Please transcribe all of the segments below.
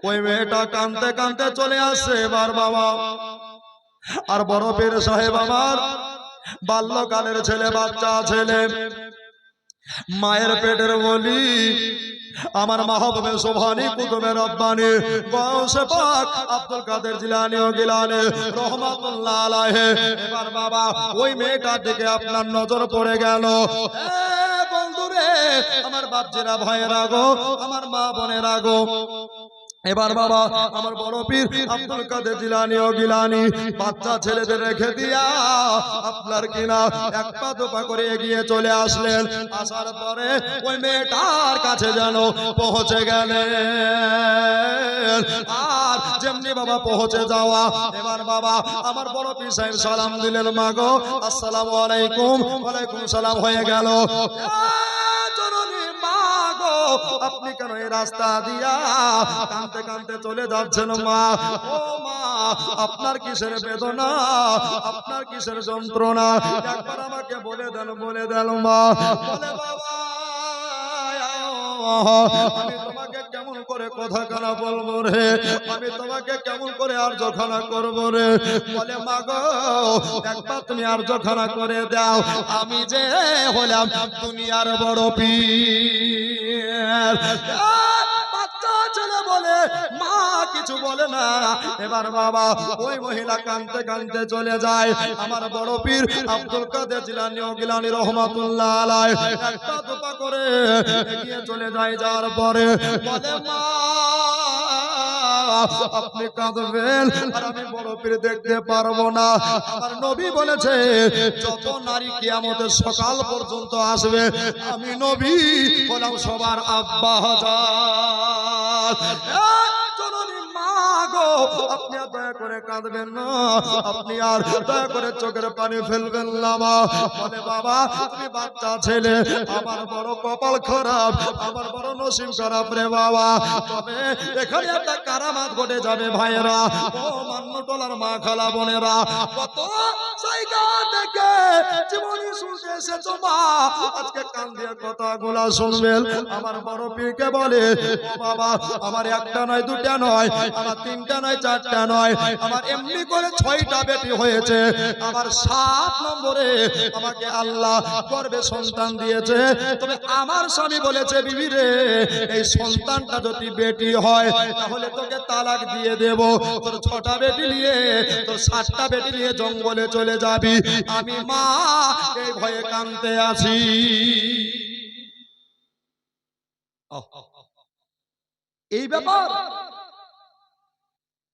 ওই মেয়েটা কাঁদতে কাঁদতে চলে আসছে এবার বাবা। আর বড় পীর সাহেব আমার বাল্যকালের ছেলে, বাচ্চা ছেলে, মায়ের পেটের বলি আমার মাহবুবে সুবহানী কুতুবে রব্বানী গৌসে পাক আব্দুল কাদের জিলানী ও গিলানী রহমাতুল্লাহ আলাইহি। এবার বাবা ওই মেয়েটার দিকে আপনার নজর পড়ে গেল। বন্ধুরে, আমার বাপজিরা ভাইয়েরা গো, আমার মা বোনেরা গো, এবার বাবা আমার বড় পীর আব্দুল কাদের জিলানী ও গিলানী বাচ্চা ছেলেদের রেখে দিয়া আপনার কিনা এক পা দুপা করে এগিয়ে চলে আসলেন। আসার পরে ওই মেয়েটার কাছে যেন পৌঁছে গেলেন। আর যেমনি বাবা পৌঁছে যাওয়া, এবার বাবা আমার বড় পীর সাহেব সালাম দিলেন, মা গো আসসালামু আলাইকুম। ওয়ালাইকুম সালাম হয়ে গেল। আপনি কেন এই রাস্তা দিয়া কাঁদতে কাঁদতে চলে যাচ্ছেন মা? ও মা, আপনার কিসের বেদনা, আপনার কিসের যন্ত্রণা একবার আমাকে বলে দেন, বলে দেন মা। বলে বাবা আমি তোমাকে কেমন করে কথা কানা বলবো রে, আমি তোমাকে কেমন করে আর জখানা করবো রে। বলে মা গো একবার তুমি আর জখানা করে দাও, আমি যে হলাম দুনিয়ার বড় পীর। বাচ্চা ছেলে বলে মা কিছু বলে না। এবার বাবা ওই মহিলা কাঁদতে কাঁদতে চলে যায়। আমার বড় পীর আব্দুল কাদের জিলানী ও গিলানী রহমাতুল্লাহ আলাইহি একটা দুপা করে এগিয়ে চলে যায়। যাওয়ার পরে বলে মা আপনি কাঁদবেন আর আমি বড় পীর দেখতে পারবো না। আমার নবী বলেছে যত নারী কিয়ামতের সকাল পর্যন্ত আসবে আমি নবী হলাম সবার আব্বা হাজার। আপনি আর দয়া করে কাঁদবেন না, আপনি আর দয়া করে চোখের পানি ফেলবেন না মা। বলে বাবা তুমি বাচ্চা ছেলে, আমার বড় কপাল খারাপ, আমার বড় নসিব খারাপ রে বাবা। তবে এখানে একটা কারামাত ঘটে যাবে ভাইয়েরা, ও মান্যটলার মা খালা বোনেরা, কত জায়গা থেকে জীবনী শুনতে এসেছো মা, আজকে কান দিয়ে কথাগুলা শুনবেন। আমার বড় পীরকে বলে ও বাবা আমার একটা নয় দুটা নয়, আমার তিনটা নয় চারটা নয়, আমার এমনি করে 6টা বেটি হয়েছে। আমার 7 নম্বরে আমাকে আল্লাহ গর্ভে সন্তান দিয়েছে। তবে আমার স্বামী বলেছে বিবি রে এই সন্তানটা যদি বেটি হয় তাহলে তোকে তালাক দিয়ে দেব, তোর 6টা বেটি নিয়ে তোর 7টা বেটি নিয়ে জঙ্গলে চলে যাবি। আমি মা এই ভয়ে কাঁদতে আছি। এই ব্যাপার।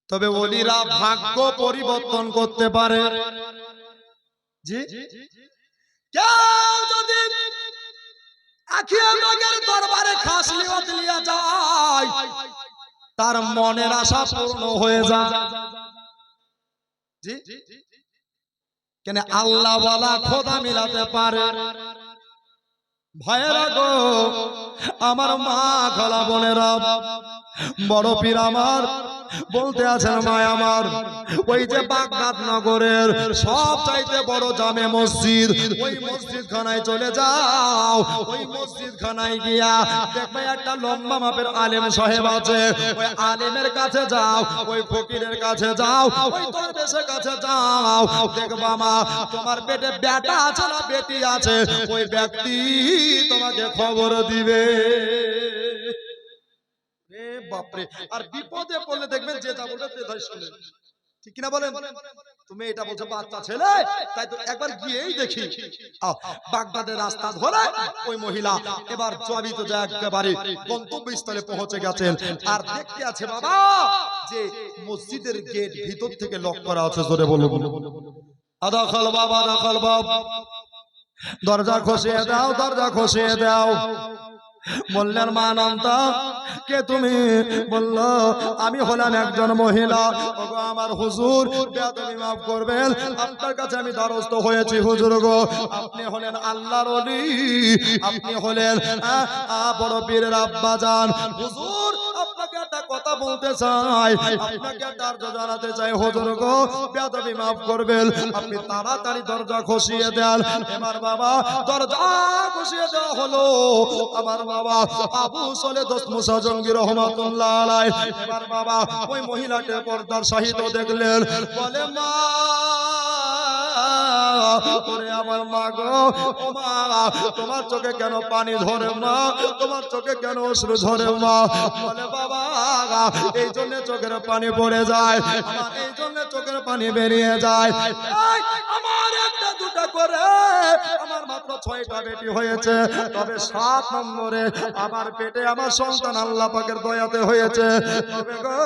তবে ওলিরা ভাগ্য পরিবর্তন করতে পারে। জি কেউ যদি আখিরাতের দরবারে খাস লিওয়াত লিয়া যায় তার মনের আশা পূর্ণ হয়ে যায়। জি কেন আল্লাহ ওয়ালা খোদা মিলাতে পারে। ভাইয়েরা গো, আমার মা খালা বোনেরা, বড় পীর আমার বলতে আছেন মা আমার ওই যে বাগদাদ নগরের সব চাইতে বড় জামে মসজিদ, ওই মসজিদ খানায় চলে যাও। ওই মসজিদ খানায় গিয়া দেখবে একটা লম্বা মাপের আলেম সাহেব আছে, ওই আলেমের কাছে যাও, ওই ফকিরের কাছে যাও, ওই দরবেশের কাছে যাও। দেখবা মা তোমার পেটে বেটা আছে না বেটি আছে, ওই ব্যক্তি তোমাকে খবর দিবে। বাপরে, আর বিপদে পড়লে দেখবেন যে যা বলবে তাই শুনে, ঠিক কিনা বলেন? তুমি এটা বলছো বাচ্চা ছেলে, তাই তো একবার গিয়েই দেখি। বাগদাদের রাস্তা ধরে ওই মহিলা এবার জবিত যা একেবারে গন্তব্যস্থলে পৌঁছে গেছেন। আর দেখতে আছে বাবা যে মসজিদের গেট ভিতর থেকে লক করা আছে। জোরে বলো আদাখাল বাবা, আদাখাল বাবা, দরজা খসিয়ে দাও, দরজা খসিয়ে দাও। বললেন মা নামতা কে তুমি? বলল আমি হলাম একজন মহিলা। ওগো আমার হুজুর বেয়াদবি মাফ করবেন, আপনার কাছে আমি দ্বারস্থ হয়েছি হুজুর গো। আপনি হলেন আল্লাহর ওলি, আপনি হলেন বড় পীরের আব্বা জান। হুজুর আপনাকে একটা কথা বলতে চাই, আপনাকে তার জানাতে চাই হুজুর গো বেয়াদবি maaf করবেন, আপনি তাড়াতাড়ি দরজা খুশিয়ে দেন। আমার বাবা দরজা খুশিয়ে দেওয়া হলো। আমার বাবা আবু সলে দোস্ত মুসা জঙ্গি রহমাতুল্লাহ আলাইহি এবার বাবা ওই মহিলাকে পর্দার সাহিত্য দেখলেন, বলে মা ওরে আমার মা গো, ও মা তোমার চোখে কেন পানি ঝরে মা, তোমার চোখে কেন অশ্রু ঝরে মা? বলে বাবা এই জন্য চোখের পানি পড়ে যায়, আমার এই জন্য চোখের পানি বেরিয়ে যায়। আমার একটা দুটা করে আমার মাত্র 6টা বেটি হয়েছে, তবে 7 নম্বরে আমার পেটে আমার সন্তান আল্লাহ পাকের দয়াতে হয়েছে। তবে গো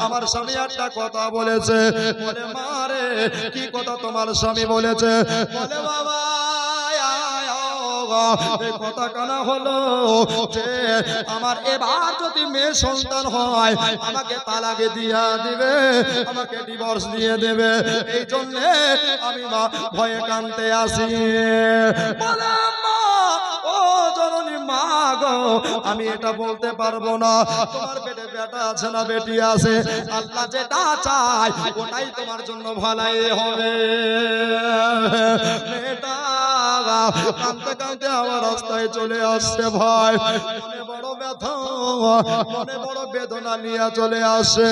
আমার স্বামী একটা কথা বলেছে, বলে মা রে কি কথা তোমার স্বামী বলেছে? বলে বাবা এই কথা কানা হলো যে আমার এবার যদি মেয়ে সন্তান হয় আমাকে তালাকে দিয়া দিবে, আমাকে ডিভোর্স দিয়ে দেবে, এই জন্য আমি মা ভয়ে কানতে আসি। বলে মা ও জননী মা গো, আমি এটা বলতে পারবো না, তোমার পেটে বেটা আছে না বেটি আছে, আল্লাহ যেটা চায় ওটাই তোমার জন্য ভালাই হবে। মেয়েটা কাঁদতে কাঁদতে আমার রাস্তায় চলে আসছে ভাই, মনে বড় ব্যথা, মনে বড় বেদনা নিয়ে চলে আসে।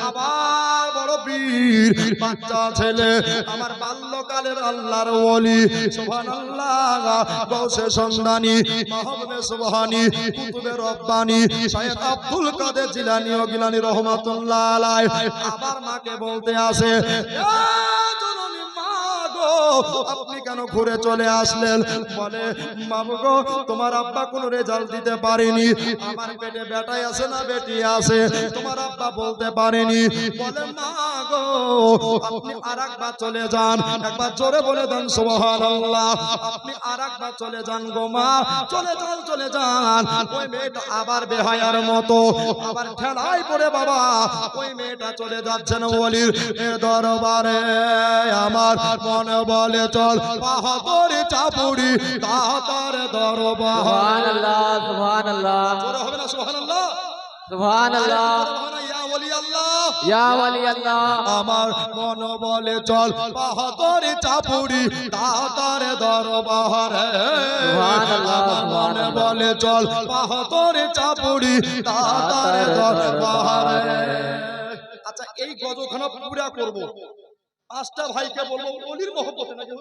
আবার বড় বীর বাচ্চা ছেলে, আমার বাল্যকালের আল্লাহর ওলি সুবহানাল্লাহ, গৌসে সন্ধানী, মাহবুবে সুবহানী, কুতুবে রব্বানী, শায়খ আব্দুল কাদের জিলানী ও গিলানী রহমাতুল্লাহ আলাইহি আবার মাকে বলতে আসে, আপনি কেন ঘুরে চলে আসলেন? বলে বাবু গো তোমার আব্বা কোনো রেজাল্ট দিতে পারেনি, আমার পেটে বেটাই আছে না বেটি আছে তোমার আব্বা বলতে পারেনি। বলে মা গো আপনি আরেকবার চলে যান, একবার জোরে বলে দেন সুবহানাল্লাহ, আপনি আরেকবার চলে যান গো মা, চলে যান চলে যান। ওই মেয়েটা আবার বেহায়ার মতো আবার ঠেলায় পড়ে বাবা ওই মেয়েটা চলে যাচ্ছেন ওলির দরবারে। আমার মন বলে চল বাহাদুরি চাপুরি তাহার দরবার। সুবহানাল্লাহ সুবহানাল্লাহ জোরে হবে না সুবহানাল্লাহ সুবহানাল্লাহ ইয়া ওলি আল্লাহ ইয়া ওলি আল্লাহ। আমার মন বলে চল বাহাদুরি চাপুরি তাহার দরবারে। সুবহানাল্লাহ আমার মন বলে চল বাহাদুরি চাপুরি তাহার দরবারে। আচ্ছা এই গজখানা পুরা করব, 5টা ভাইকে বলবো ওলির মহব্বতে, নাকি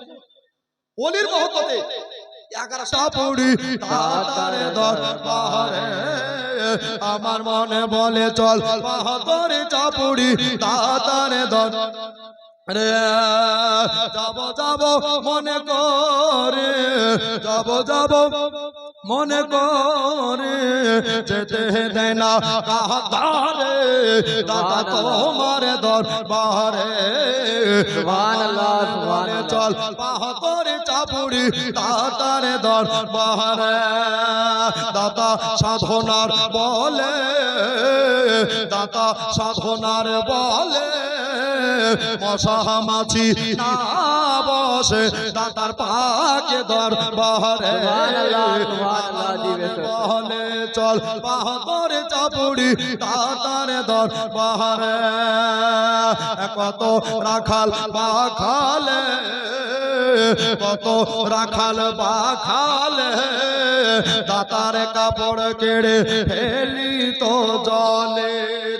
ওলির মহব্বতে 11টা পড়ি তাতারে দরবারে। আমার মনে বলে চল বাহাদুরি চাপুরি তাতারে দরবারে। যাব যাব মনে করে, যাব যাব মনে করে, যেতে দেয় না কাহারে দাদা তোমার দরবারে। সুবহানাল্লাহ সুবহানাল্লাহ চল বাহাদুরি চাপুরি তাতার দরবারে। দাতা সাধনার বলে, দাতা সাধনার বলে মশা মাছি না বসে দাতার পাকে দরবারে। বলে চল বাহাদুরি চাপুরি তাতার দরবারে। কত রাখাল বাখালে, কত রাখাল বাখালে দাতার কাপড় কেড়ে ফেলি তো জলে।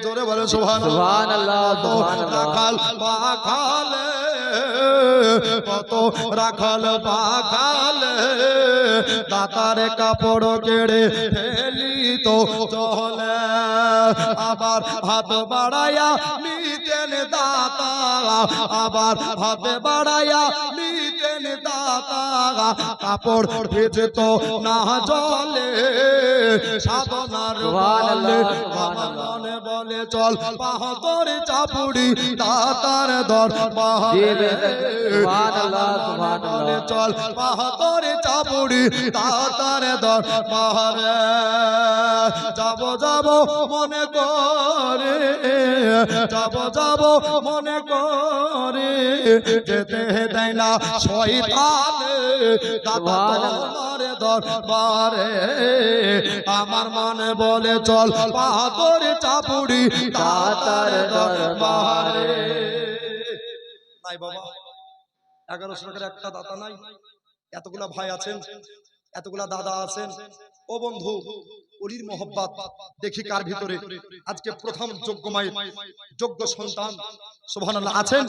জোরে বলে সুবহানাল্লাহ সুবহানাল্লাহ। রাখাল বাখালে, কত রাখাল বাখালে দাতার কাপড় কেড়ে ফেলি তো চলে। আবার হাত বাড়াইয়া নিতেন দাতা, আবার হাত বাড়াইয়া নিতেন দাতা, কাপড় ভেজত না জলে সাধনার বলে। আমার মনে বলে চল বাহাদুরি চাপুরি দাতার দরবারে। বলে চল বাহাদুরি চাপুরি দাতার দরবারে। যাব যাব মনে করে, যাব যাব মনে করে যেতে দেয় না শয়তান দাদা তোমার দরবারে আমার মনে বলে চল পাথর চাপুড়ি দাতার দরবারে নাই বাবা 1100 টাকার একটা দাতা নাই এতগুলা ভাই আছেন এতগুলা দাদা আছেন ও বন্ধু ওলির মোহব্বত দেখি কার ভিতরে আজকে প্রথম যোগ্য মায়ের যোগ্য সন্তান সুবহানাল্লাহ আছেন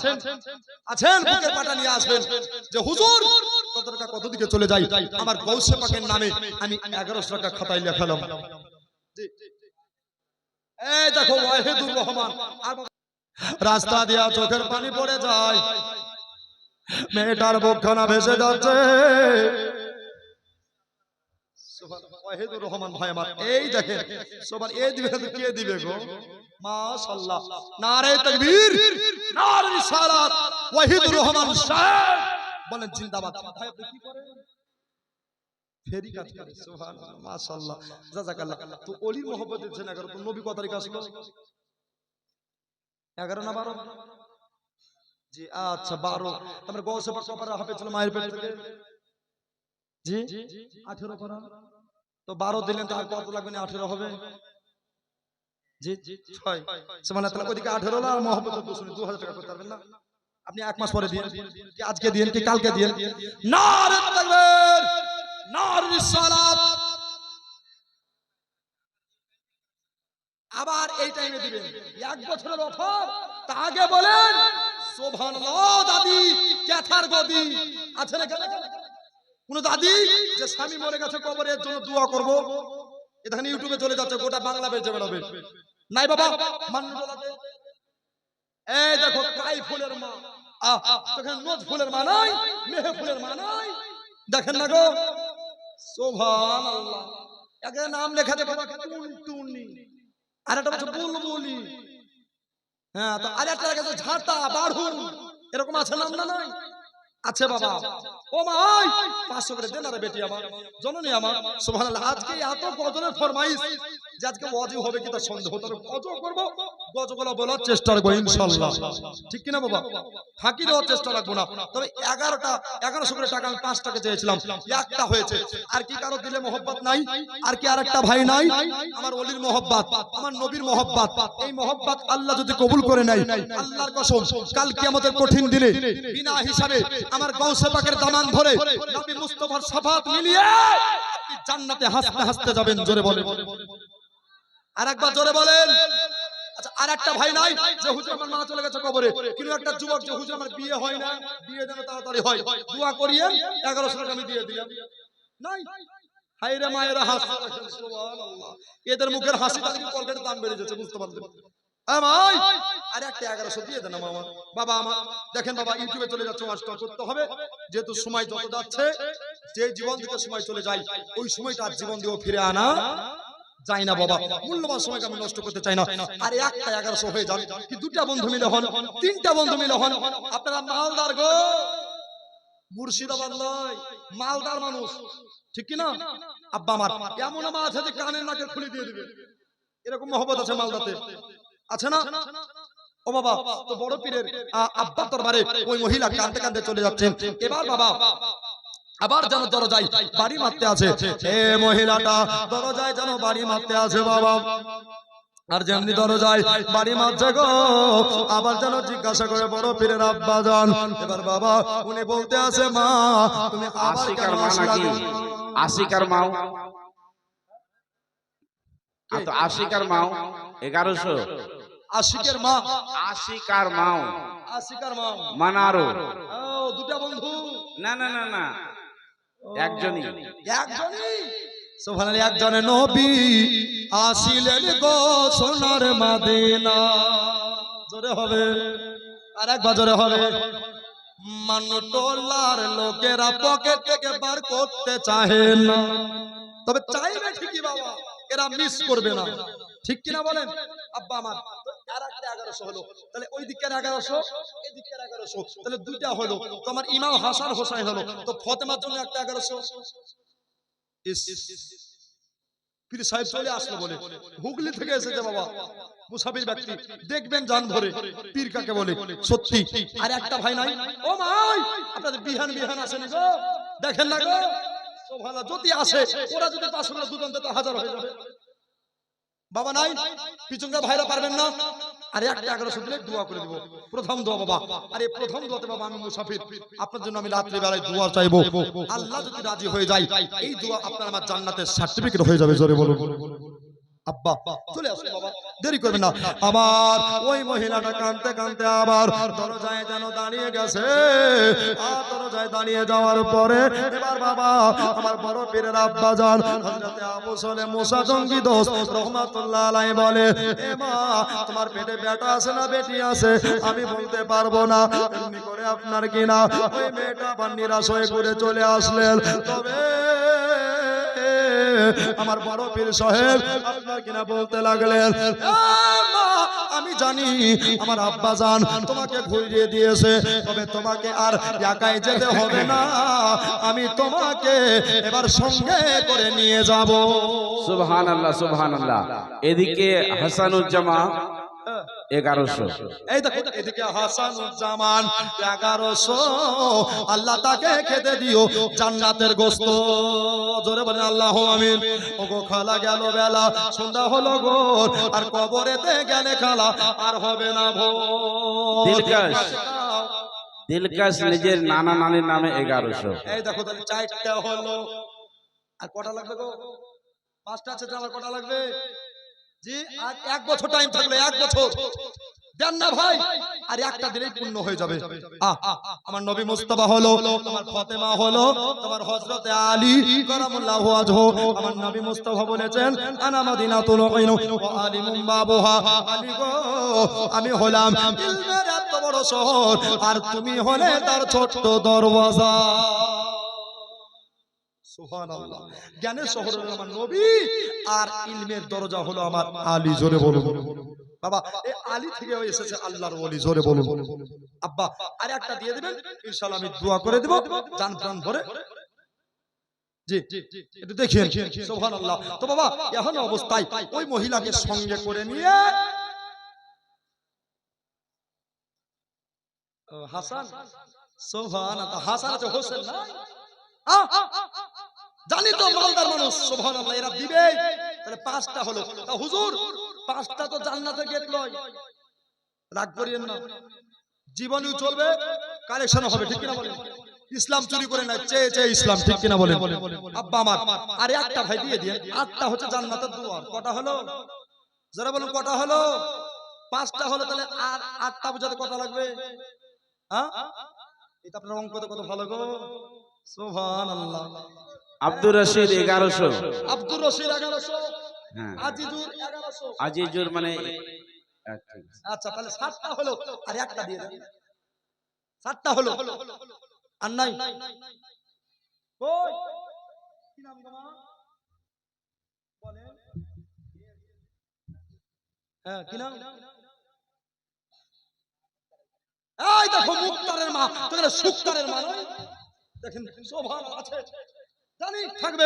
আছেন বুকের পাটা নিয়ে আসবেন যে হুজুর কত টাকা কত দিকে চলে যাই আমার গৌসে পাকের নামে আমি 1100 টাকা খাতায় লেখালাম জি এই দেখো ওয়াহিদুর রহমান আর রাস্তা দিয়া চোখের পানি পড়ে যায় মেয়েটার বুকখানা ভেসে যাচ্ছে ওয়াহিদুর রহমান ভাই আমার এই দেখেন সোবান এই দিবে কে দিবে গো মাশাআল্লাহ নারে তাকবীর নারে রিসালাত ওয়াহিদুর রহমান সাহেব বলেন জিন্দাবাদ ভাই আপনি কি করেন ফেরি কাজ করে সুবহানাল্লাহ মাশাআল্লাহ জাযাকাল্লাহ তো ওলির মোহব্বত দিচ্ছেন 11 তো নবী কত তারিখ আসলো 11 না 12 জি আচ্ছা 12 আমরা গৌসে পাক কবরে হাফেজ ছিল মায়ের পেট থেকে জি 18 করা তো 12 দিলেন তো আর কত লাগবে না 18 হবে জি 6 সুবহানাল্লাহ তাআলা ওদিকে 18 আর মোহব্বত 2000 টাকা করতে পারবেন না আপনি এক মাস পরে দিন কি আজকে দিন কি কালকে দিন নারে তাকবীর নারে রিসালাত আবার এই টাইমে দিবেন এক বছরের অফার তা আগে বলেন সুবহানাল্লাহ দাদি ক্যাথার গদি আছে না কেন কোন দাদি যে স্বামী মরে গেছে কবরের জন্য দোয়া করব এখানে ইউটিউবে চলে যাচ্ছে গোটা বাংলা বেজে বেরোবে নাই বাবা মান্নুলাতে এই দেখো কাই ফুলের মা তখন নজ ফুলের মা নাই মেহে ফুলের মা নাই দেখেন না গো সুবহানাল্লাহ একে নাম লেখা আছে বাবা টুনটুনি আর একটা হচ্ছে বুলবুলি হ্যাঁ তো আর একটা আছে ঝাঁটা বাড়ুন এরকম আছে নাম না নাই আছে বাবা ও মা 500 করে দেন আরে বেটি আমার জননী আমার সুবহানাল্লাহ আজকে এত গজলের ফরমাইশ যে আজকে ওয়াজি হবে কি তার সন্দেহ তবে গজ করব গজগুলো বলার চেষ্টা করব ইনশাআল্লাহ ঠিক কি না বাবা ফাঁকি দেওয়ার চেষ্টা রাখবো না তবে 1100 করে টাকা আমি 5 টাকা চেয়েছিলাম একটা হয়েছে আর কি কারো দিলে মোহব্বত নাই আর কি আরেকটা ভাই নাই আমার ওলির মোহব্বত আমার নবীর মোহব্বত এই মোহব্বত আল্লাহ যদি কবুল করে নেয় আল্লাহর কসম কাল কিয়ামতের কঠিন দিনে বিনা হিসাবে আমার গৌসে পাকের দামান ধরে নবী মুস্তাফার শাফাত মিলিয়ে আপনি জান্নাতে হাসতে হাসতে যাবেন জোরে বলেন আরেকবার জোরে বলেন আচ্ছা আরেকটা ভাই নাই যে হুজুর আমার মা চলে গেছে কবরে কিন্তু একটা যুবক যে হুজুর আমার বিয়ে হয় না বিয়ে যেন তাড়াতাড়ি হয় দোয়া করিয়েন 1100 টাকা আমি দিয়ে দিলাম নাই হায়রে মায়েরা হাসি সুবহানাল্লাহ এদের মুখের হাসি তাদের পকেটের দাম বেড়ে যাচ্ছে বুঝতে পারলেন ভাই আরে একটা 1100 দিয়ে দেন মামা বাবা আমার দেখেন বাবা ইউটিউবে চলে যাচ্ছে ওয়াজ করতে হবে যেহেতু সময় যত যাচ্ছে যে জীবন থেকে সময় চলে যায় ওই সময়টা আর জীবন দিয়েও ফিরে আনা যায় না বাবা মূল্যবান সময়কে আমি নষ্ট করতে চাই না আর একটা 1100 হয়ে যাবে কি দুটা বন্ধু মিলে হন তিনটা বন্ধু মিলে হন আপনারা মালদার গো মুর্শিদাবাদ নয় মালদার মানুষ ঠিক কি না আব্বা আমার এমন মা আছে যে কানের নাকের খুলে দিয়ে দিবে এরকম মহব্বত আছে মালদাতে আছে না ও বাবা তো বড় পীরের আব্বা দরবারে ওই মহিলা কাঁদতে কাঁদতে চলে যাচ্ছেন এবার বাবা আবার যেন দরজায় বাড়ি মারতে আছে এ মহিলাটা দরজায় যেন বাড়ি মারতে আছে বাবা আর যেমনি দরজায় বাড়ি মারছে গো আবার যেন জিজ্ঞাসা করে বড় পীরের আব্বা জান এবার বাবা উনি বলতে আছে মা তুমি আবার কেন আসলা আশিকার মাও তো আশিকার মাও 1100 আশিকের মা আশিকার মাও আশিকার মা মানারো ও দুটা বন্ধু না না না না একজনই সুবহানাল্লাহ একজনে নবী আসিলেন গো সোনার মদিনা জোরে হবে আরেকবার জোরে হবে মান্নু টোলার লোকেরা পকেট থেকে বার করতে চাহে না তবে চাইবে ঠিকই বাবা এরা মিস করবে না ঠিক কিনা বলেন আব্বা আমার আরেকটা 1100 হলো তাহলে ওই দিকের 1100 এই দিকের 1100 তাহলে দুইটা হলো তোমার ইমাম হাসান হোসেন হলো তো ফাতেমার জন্য একটা 1100 পীর সাহেব চলে আসলো বলে, হুগলি থেকে এসেছে বাবা মুসাফির ব্যক্তি, দেখবেন জান ভরে পীর কাকে বলে। সত্যি আর একটা ভাই নাই, ও ভাই আপনাদের বিহান বিহান আসেনি গো, দেখেন না গো সুবহানাল্লাহ, যদি আসে ওরা যদি 500 করে দুজন তো 1000 হয়ে যাবে। বাবা নাই, পিছনকার ভাইরা পারবেন না, আরে একটা 1100 দিলে দোয়া করে দেব, প্রথম দোয়া বাবা। আরে প্রথম দোয়াতে বাবা আমি মুসাফির, আপনার জন্য আমি রাত্রি বেলায় দোয়া চাইবো, আল্লাহ যদি রাজি হয়ে যায় এই দোয়া আপনার আমার জান্নাতের সার্টিফিকেট হয়ে যাবে। জোরে বলুন আব্বা, চলে আসুন বাবা, দেরি করবেন না। আবার ওই মহিলাটা কাঁদতে কাঁদতে আবার দরজায় যেন দাঁড়িয়ে গেছে, আর দরজায় দাঁড়িয়ে যাওয়ার পরে এবার বাবা আমার বড় পীরের আব্বা জান হযরতে আবু সালেহ মুসা জঙ্গি দোস্ত রহমাতুল্লাহ আলাইহি বলে, এ মা তোমার পেটে বেটা আছে না বেটি আছে আমি বলতে পারবো না, এমনি করে আপনার কিনা ওই মেয়েটা আবার নিরাশ হয়ে ঘুরে চলে আসলেন। তবে আমার বড় পীর সাহেব আপনার কিনা বলতে লাগলেন, মা আমি জানি আমার আব্বা জান তোমাকে ঘুরিয়ে দিয়েছে, তবে তোমাকে আর একাই যেতে হবে না, আমি তোমাকে এবার সঙ্গে করে নিয়ে যাব। সুবহানাল্লাহ সুবহানাল্লাহ। এদিকে হাসানুজ্জামা 1100, এই দেখো এদিকে হাসানুজ্জামান 1100, আল্লাহ তাকে খেতে দিও জান্নাতের গোশত। জোরে বলেন আল্লাহু আমিন। ওগো খালা গেল বেলা, সন্ধ্যা হলো গো, আর কবরেতে গেলে খালা আর হবে না ভোর। দিলকাশ নিজের নানা নানির নামে 1100। এই দেখো তাহলে 4টা হলো, আর কটা লাগবে গো? 5টা আছে, আমার কটা লাগবে? জি আর 1 বছর টাইম থাকলে 1 বছর দেন না ভাই, আর একটা দিলেই পূর্ণ হয়ে যাবে। আমার নবী মুস্তাফা হলো, তোমার ফাতেমা হলো, তোমার হযরতে আলী কারামুল্লাহু ওয়াজহু, আমার নবী মুস্তাফা বলেছেন আনা মাদিনাতুল ইলম ওয়া আলিমুম বাবুহা, আলী গো আমি হলাম ইলমের এত বড় শহর, আর তুমি হলে তার ছোট্ট দরওয়াজা। সুবহানাল্লাহ, জ্ঞানের শহর হলো আমার নবী, আর ইলমের দরজা হলো আমার আলী। জোরে বলুন বাবা, এই আলী থেকে এসেছে আল্লাহর ওলি। জোরে বলুন আব্বা, আর একটা দিয়ে দিবেন ইনশাআল্লাহ, আমি দোয়া করে দেব জান প্রাণ ভরে। জি একটু দেখেন সুবহানাল্লাহ। তো বাবা এখন অবস্থায় ওই মহিলাকে সঙ্গে করে নিয়ে হাসান, সুবহানাল্লাহ, হাসান আছে হোসেন না, জানি তো মালদার মানুষ, সুবহানাল্লাহ, এরা দিবে। তাহলে 5টা হলো, তা হুজুর 5টা তো জান্নাতের গেট লয়, রাগ করিয়েন না, জীবনেও চলবে, কালেকশন হবে, ঠিক কিনা বলেন? ইসলাম চুরি করে না, চেয়ে চেয়ে ইসলাম, ঠিক কিনা বলেন আব্বা আমার? আর একটা ভাই দিয়ে দিয়ে 8টা হচ্ছে জান্নাতের দুয়ার। কটা হলো যারা বলুন, কটা হলো? 5টা হলো, তাহলে আর 8টা বোঝাতে কটা লাগবে? হ্যাঁ এটা আপনার অঙ্ক কত ভালো গো, সুবহানাল্লাহ। আব্দুর রশিদ 1100, আব্দুর রশিদ 1100, হ্যাঁ আজিজুর 1100, আজিজুর মানে আচ্ছা তাহলে 7টা হলো, আর একটা দিয়ে দেন, 7টা হলো, আর নাই কই কি নাম তোমার বলেন? হ্যাঁ কি নাম? এই দেখো মুক্তারের মা, তোমরা সুক্তারের মা নয়? দেখেন সুবহানাল্লাহ আছে, জানি থাকবে।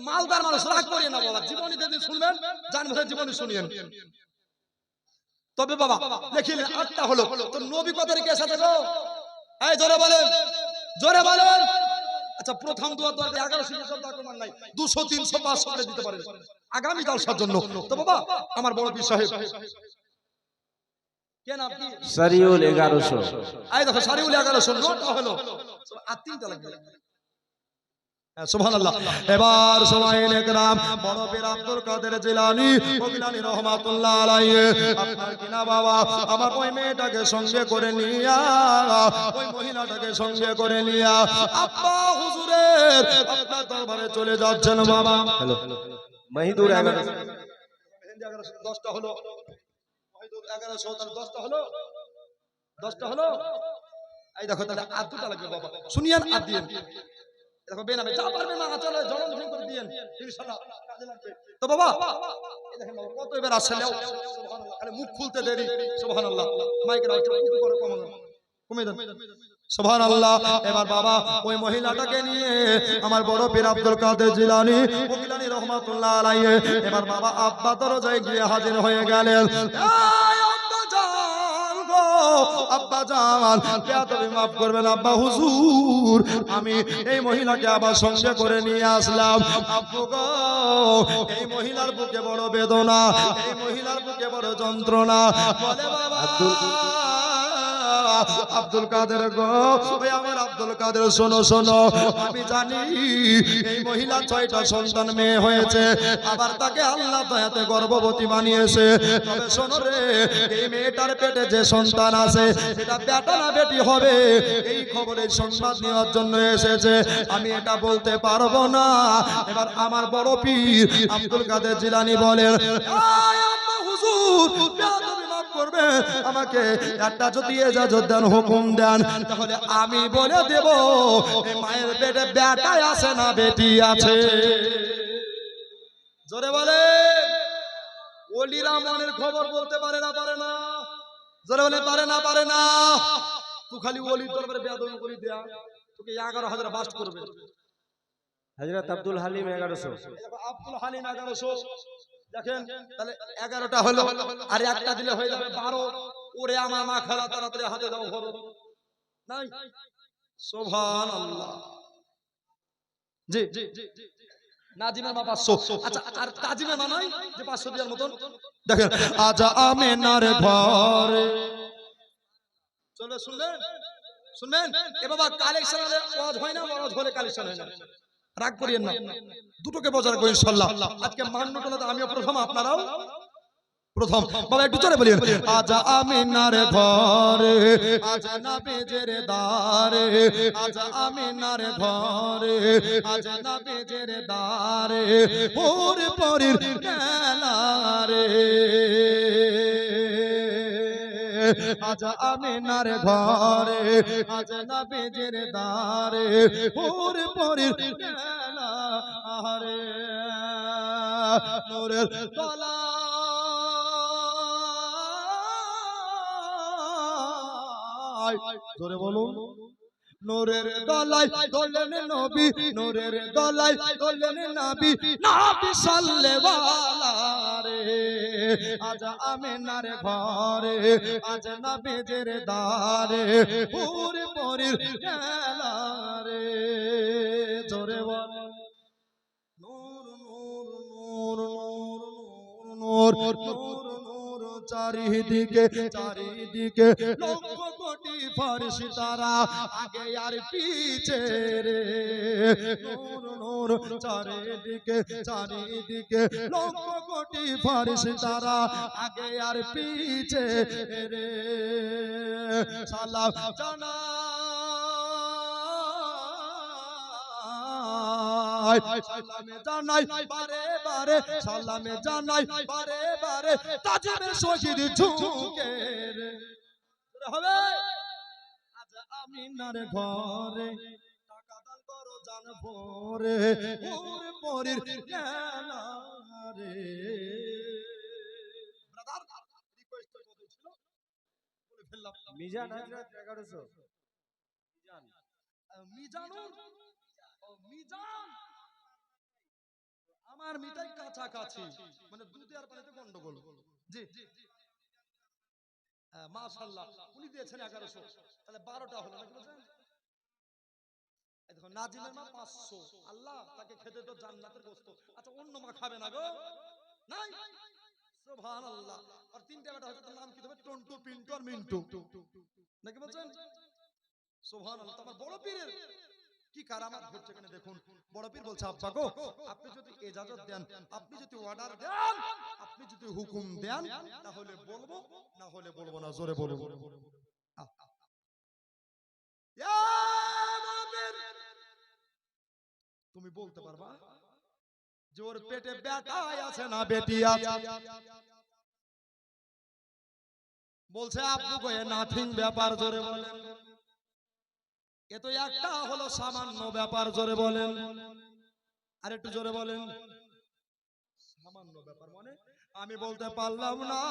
মালদার মানুষ, রাগ করিয়ে না বাবা, জীবনী যেদিন শুনবেন জানবেন, জীবনী শুনিয়েন। তবে বাবা দেখিলেন 8টা হলো, তো নবী কত রেখে এসেছে গো? এই জোরে বলেন, জোরে বলেন। আচ্ছা প্রথম দোয়া তো 1100 এর শব্দ তোমার নাই, 200 300 500 করে দিতে পারেন আগামী জলসার জন্য। তো বাবা আমার বড় পীর সাহেব কে নাম কি? সারিউল 1100। এই দেখো সারিউল 1100 নটা হলো, আর 3টা লাগবে। সুবহানাল্লাহ। এবার সবাইন একরাম বড় পীর আব্দুল কাদের জিলানী ওগিলানী রহমাতুল্লাহ আলাইহি, আপনার কিনা বাবা আমার ওই মেয়েটাকে সঙ্গে করে নিয়া, ওই মহিলাটাকে সঙ্গে করে নিয়া আব্বা হুজুরের আপনার দরবারে চলে যাচ্ছেন বাবা। হ্যালো মহিদুর 1100, 10টা হলো, মহিদুর 1100, তাহলে 10টা হলো, 10টা হলো। এই দেখো তাহলে আর 2টা লাগবে বাবা, শুনিয়েন আর দিয়েন। দেখো বেনামে যা পারবে না চলে জনম ধন করে দিয়েন ইনশাআল্লাহ কাজে লাগবে। তো বাবা এই দেখেন বাবা কত এবার আসছে, সুবহানাল্লাহ, খালি মুখ খুলতে দেরি, সুবহানাল্লাহ। মাইকের আওয়াজ একটু করে কমে দেন। সুবহানাল্লাহ। এবার বাবা ওই মহিলাটাকে নিয়ে আমার বড় পীর আব্দুল কাদের জিলানী জিলানী রহমাতুল্লাহ আলাইহি এবার বাবা আব্বা দরজায় গিয়ে হাজির হয়ে গেলেন। এই আব্বা জান গো, আব্বা জান বেয়াদবি মাফ করবেন আব্বা হুজুর, আমি এই মহিলাকে আবার সঙ্গে করে নিয়ে আসলাম। আব্বু গো, এই মহিলার বুকে বড় বেদনা, এই মহিলার বুকে বড় যন্ত্রণা। বলে বাবা আব্দুল কাদের গো, ওই আমার আব্দুল কাদের শোনো শোনো, আমি জানি এই মহিলা 6টা সন্তান মেয়ে হয়েছে, আবার তাকে আল্লাহ দয়াতে গর্ভবতী বানিয়েছে। তবে শোনো রে, এই মেয়েটার পেটে যে সন্তান আছে সেটা বেটা না বেটি হবে, এই খবরের সংবাদ নেওয়ার জন্য এসেছে। আমি এটা বলতে পারবো না। এবার আমার বড় পীর আব্দুল কাদের জিলানী বলেন, হুজুর বেয়াদবি মাফ করবে, আমাকে একটা যদি ইজাজত দেন, হুকুম দেন, তাহলে আমি বলে দেব এই মায়ের পেটে বেটা আছে না বেটি আছে। জোরে বলে, ওলিরা মনের খবর বলতে পারে না পারে না? জোরে বলে পারে না পারে না? তুই খালি ওলির দরবারে বেয়াদবি করে দেয়া, তোকে 11,000 বাস্ট করবে। হযরত আব্দুল হালিম 1100। আব্দুল হালিম 1100। দেখেন তাহলে 11টা হলো, আর একটা দিলে হয়ে যাবে 12। ওরে আমার মা খেলা তাড়াতাড়ি হাতে দাও ঘর নাই। সুবহানাল্লাহ। জি নাজিমের মা 500। আচ্ছা, আর তাজিমের মা নাই যে 500 দেওয়ার মতন? দেখেন আজা আমেনার ঘরে চলে, শুনলেন শুনবেন এ বাবা, কালেকশন ওয়াজ হয় না, ওয়াজ হলে কালেকশন হয় না, রাগ করিয়েন না, দুটোকে বজায় রাখবো ইনশাআল্লাহ। আজকে মান্যটলাতে আমিও প্রথম, আপনারাও প্রথম। বাবা একটু চলে বলিয়েন, আজা আমিনার ঘরে আজা নবীজের দারে, আজা আমিনার ঘরে আজা নবীজের দারে, ওর পরের মেলা রে, আজা আমিনার ঘরে আজা নবীজের দারে, ওর পরের মেলা রে, নূরের তলা জোরে বলুন, নূরের দলাই দোলেন নবী, নূরের দলাই দোলেন নবী, নবী সাল্লাল্লাহু আলাইহি রে, আজ আমিনার ঘরে আজ নবীজের দারে, পুরে পরের মেলা রে। জোরে বল, নূর নূর নূর নূর নূর নূর নূর, চারিদিকে চারিদিকে লক্ষ কোটি ফেরেশতা আগে আর পিছে রে, নূর নূর চারিদিকে চারিদিকে লক্ষ কোটি ফেরেশতা আগে আর পিছে রে, সালাম জানা সালামে জানাই বারে বারে, সালামে জানাই বারে বারে, তাজিমের শহীদ ঝুঁকে রে হবে। আজ আমিনার ঘরে টাকা দান করো জান ভরে, ওর পরের মেলা রে। ব্রাদার রিকোয়েস্ট কত ছিল বলে ফেললাম। মিজান হযরত 1100। মিজানুর মিজান আমার মিটাই কাছাকাছি, মানে দুধে আর পানিতে গন্ডগোল। জি মাশাআল্লাহ, উনি দিয়েছেন 1100, তাহলে 12টা হলো নাকি বলেন? এই দেখো নাজিমের মা 500, আল্লাহ তাকে খেতে তো জান্নাতের গোশত। আচ্ছা অন্য মা খাবে না গো? নাই। সুবহানাল্লাহ। আর তিনটা বেটা হয়তো তার নাম কি হবে? টন্টু, পিন্টু আর মিন্টু নাকি বলছেন? সুবহানাল্লাহ। তোমার বড় পীরের কি কারামাত ঘটছে এখানে দেখুন। বড় পীর বলছে, আব্বা গো, আপনি যদি ইজাজত দেন, আপনি যদি অর্ডার দেন, আপনি যদি হুকুম দেন, তাহলে বলবো, না হলে বলবো না। জোরে বলবো। তুমি বলতে পারবা যে ওর পেটে বেটাই আছে না বেটি আছে? বলছে আব্বু গো, এ নাথিং ব্যাপার। জোরে বলেন। এ তো একটা হলো সামান্য ব্যাপার। জোরে বলেন। আর একটু জোরে বলেন। সামান্য ব্যাপার মানে আমি বলতে পারলাম না,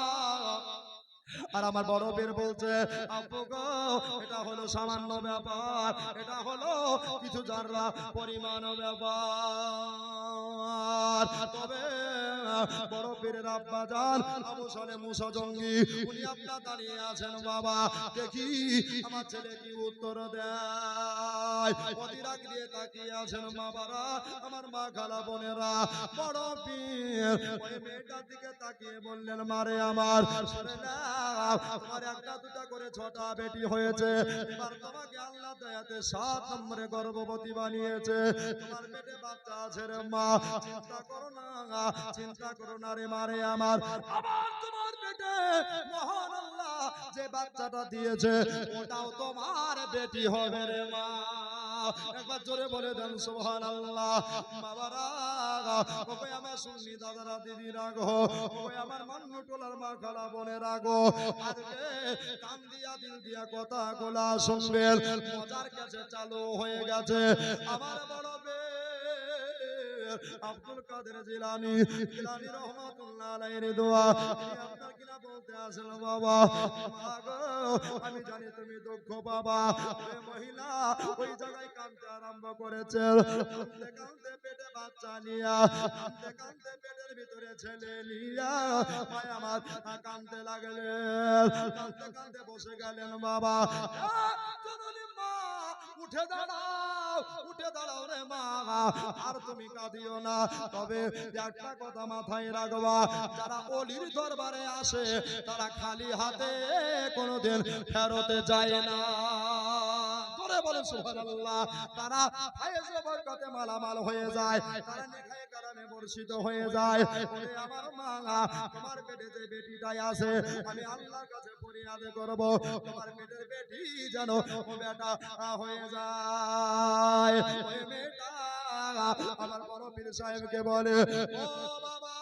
আর আমার বড় পীর বলছে আব্বু গো এটা হলো সামান্য ব্যাপার, এটা হলো কিছু জাররা পরিমাণ ব্যাপার। তবে বড় পীরের আব্বা জান আবু সালে মুসা জঙ্গি উনি আপনার দাঁড়িয়ে আছেন বাবা, দেখি আমার ছেলে কি উত্তর দেয়। অতিরাগ দিয়ে তাকিয়ে আছেন বাবারা, আমার মা খালা বোনেরা। বড় পীর ওই মেয়েটার দিকে তাকিয়ে বললেন মারে আমার শুনে নাও, তোমার একটা দুটা করে 6টা বেটি হয়েছে, এবার তোমাকে আল্লাহ দয়াতে 7 নম্বরে গর্ভবতী বানিয়েছে, তোমার পেটে বাচ্চা আছে রে মা, চিন্তা করো না, চিন্তা করো না রে মারে আমার। আবার তোমার পেটে মহান আল্লাহ যে বাচ্চাটা দিয়েছে ওটাও তোমার বেটি হবে রে মা। একবার জোরে বলে দেন সুবহানাল্লাহ। বাবারা ওই আমার সুন্নি দাদারা দিদিরা গো, ওই আমার মান্নু টোলার মা খালা বোনেরা গো, আজকে কান দিয়া দিল দিয়া কথাগুলা শুনবেন, মজার কাছে চালু হয়ে গেছে। আমার বড় আব্দুল কাদের জিলানী জিলানী রহমাতুল্লাহ আলাইহির দোয়া তিনি আপনার কিনা বলতে আসেন বাবা মা গো, আমি জানি তুমি দুঃখ বাবা। ওই মহিলা ওই জায়গায় কাঁদতে আরম্ভ করেছে, কাঁদতে কাঁদতে পেটে বাচ্চা নিয়া, কাঁদতে কাঁদতে পেটের ভিতরে ছেলে নিয়া ভাই আমার কাঁদতে লাগলেন, কাঁদতে কাঁদতে বসে গেলেন বাবা। জননী মা উঠে দাঁড়াও, উঠে দাঁড়াও রে মা, আর তুমি কাঁদিও না। তবে একটা কথা মাথায় রাখবা, যারা অলির দরবারে আসে তারা খালি হাতে কোনোদিন ফেরতে যায় না। তোরে বলেন সুবহানাল্লাহ। তারা ফায়েজে বরকতে মালামাল হয়ে যায়, তারা নেখায়ে কারামে বর্ষিত হয়ে যায়। ওরে আমার মা, তোমার পেটে যে বেটিটাই আছে আমি আল্লাহর কাছে ফরিয়াদ করব, তোমার পেটের বেটি যেন ও বেটা হয়ে যায়। ওই মেয়েটা আমার বড় পীর সাহেবকে বলে ও বাবা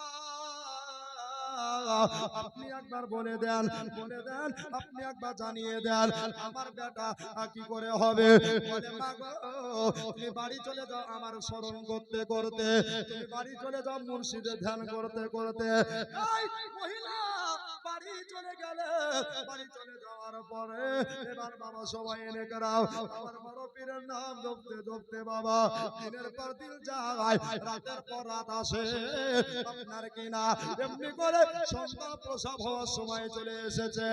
আপনি একবার বলে দেন, বলে দেন, আপনি একবার জানিয়ে দেন আমার বেটা কি করে হবে। বলে মা গো তুমি বাড়ি চলে যাও আমার স্মরণ করতে করতে, তুমি বাড়ি চলে যাও মুর্শিদের ধ্যান করতে করতে। এই মহিলা বাড়ি চলে গেলে, বাড়ি চলে যাওয়ার পরে এবার বাবা সবাই এনে করাও আমার বড় পীরের নাম জপতে জপতে বাবা দিনের পর দিন যায়, রাতের পর রাত আসে। আপনার কিনা এমনি করে সন্তান প্রসব হওয়ার সময় চলে এসেছে,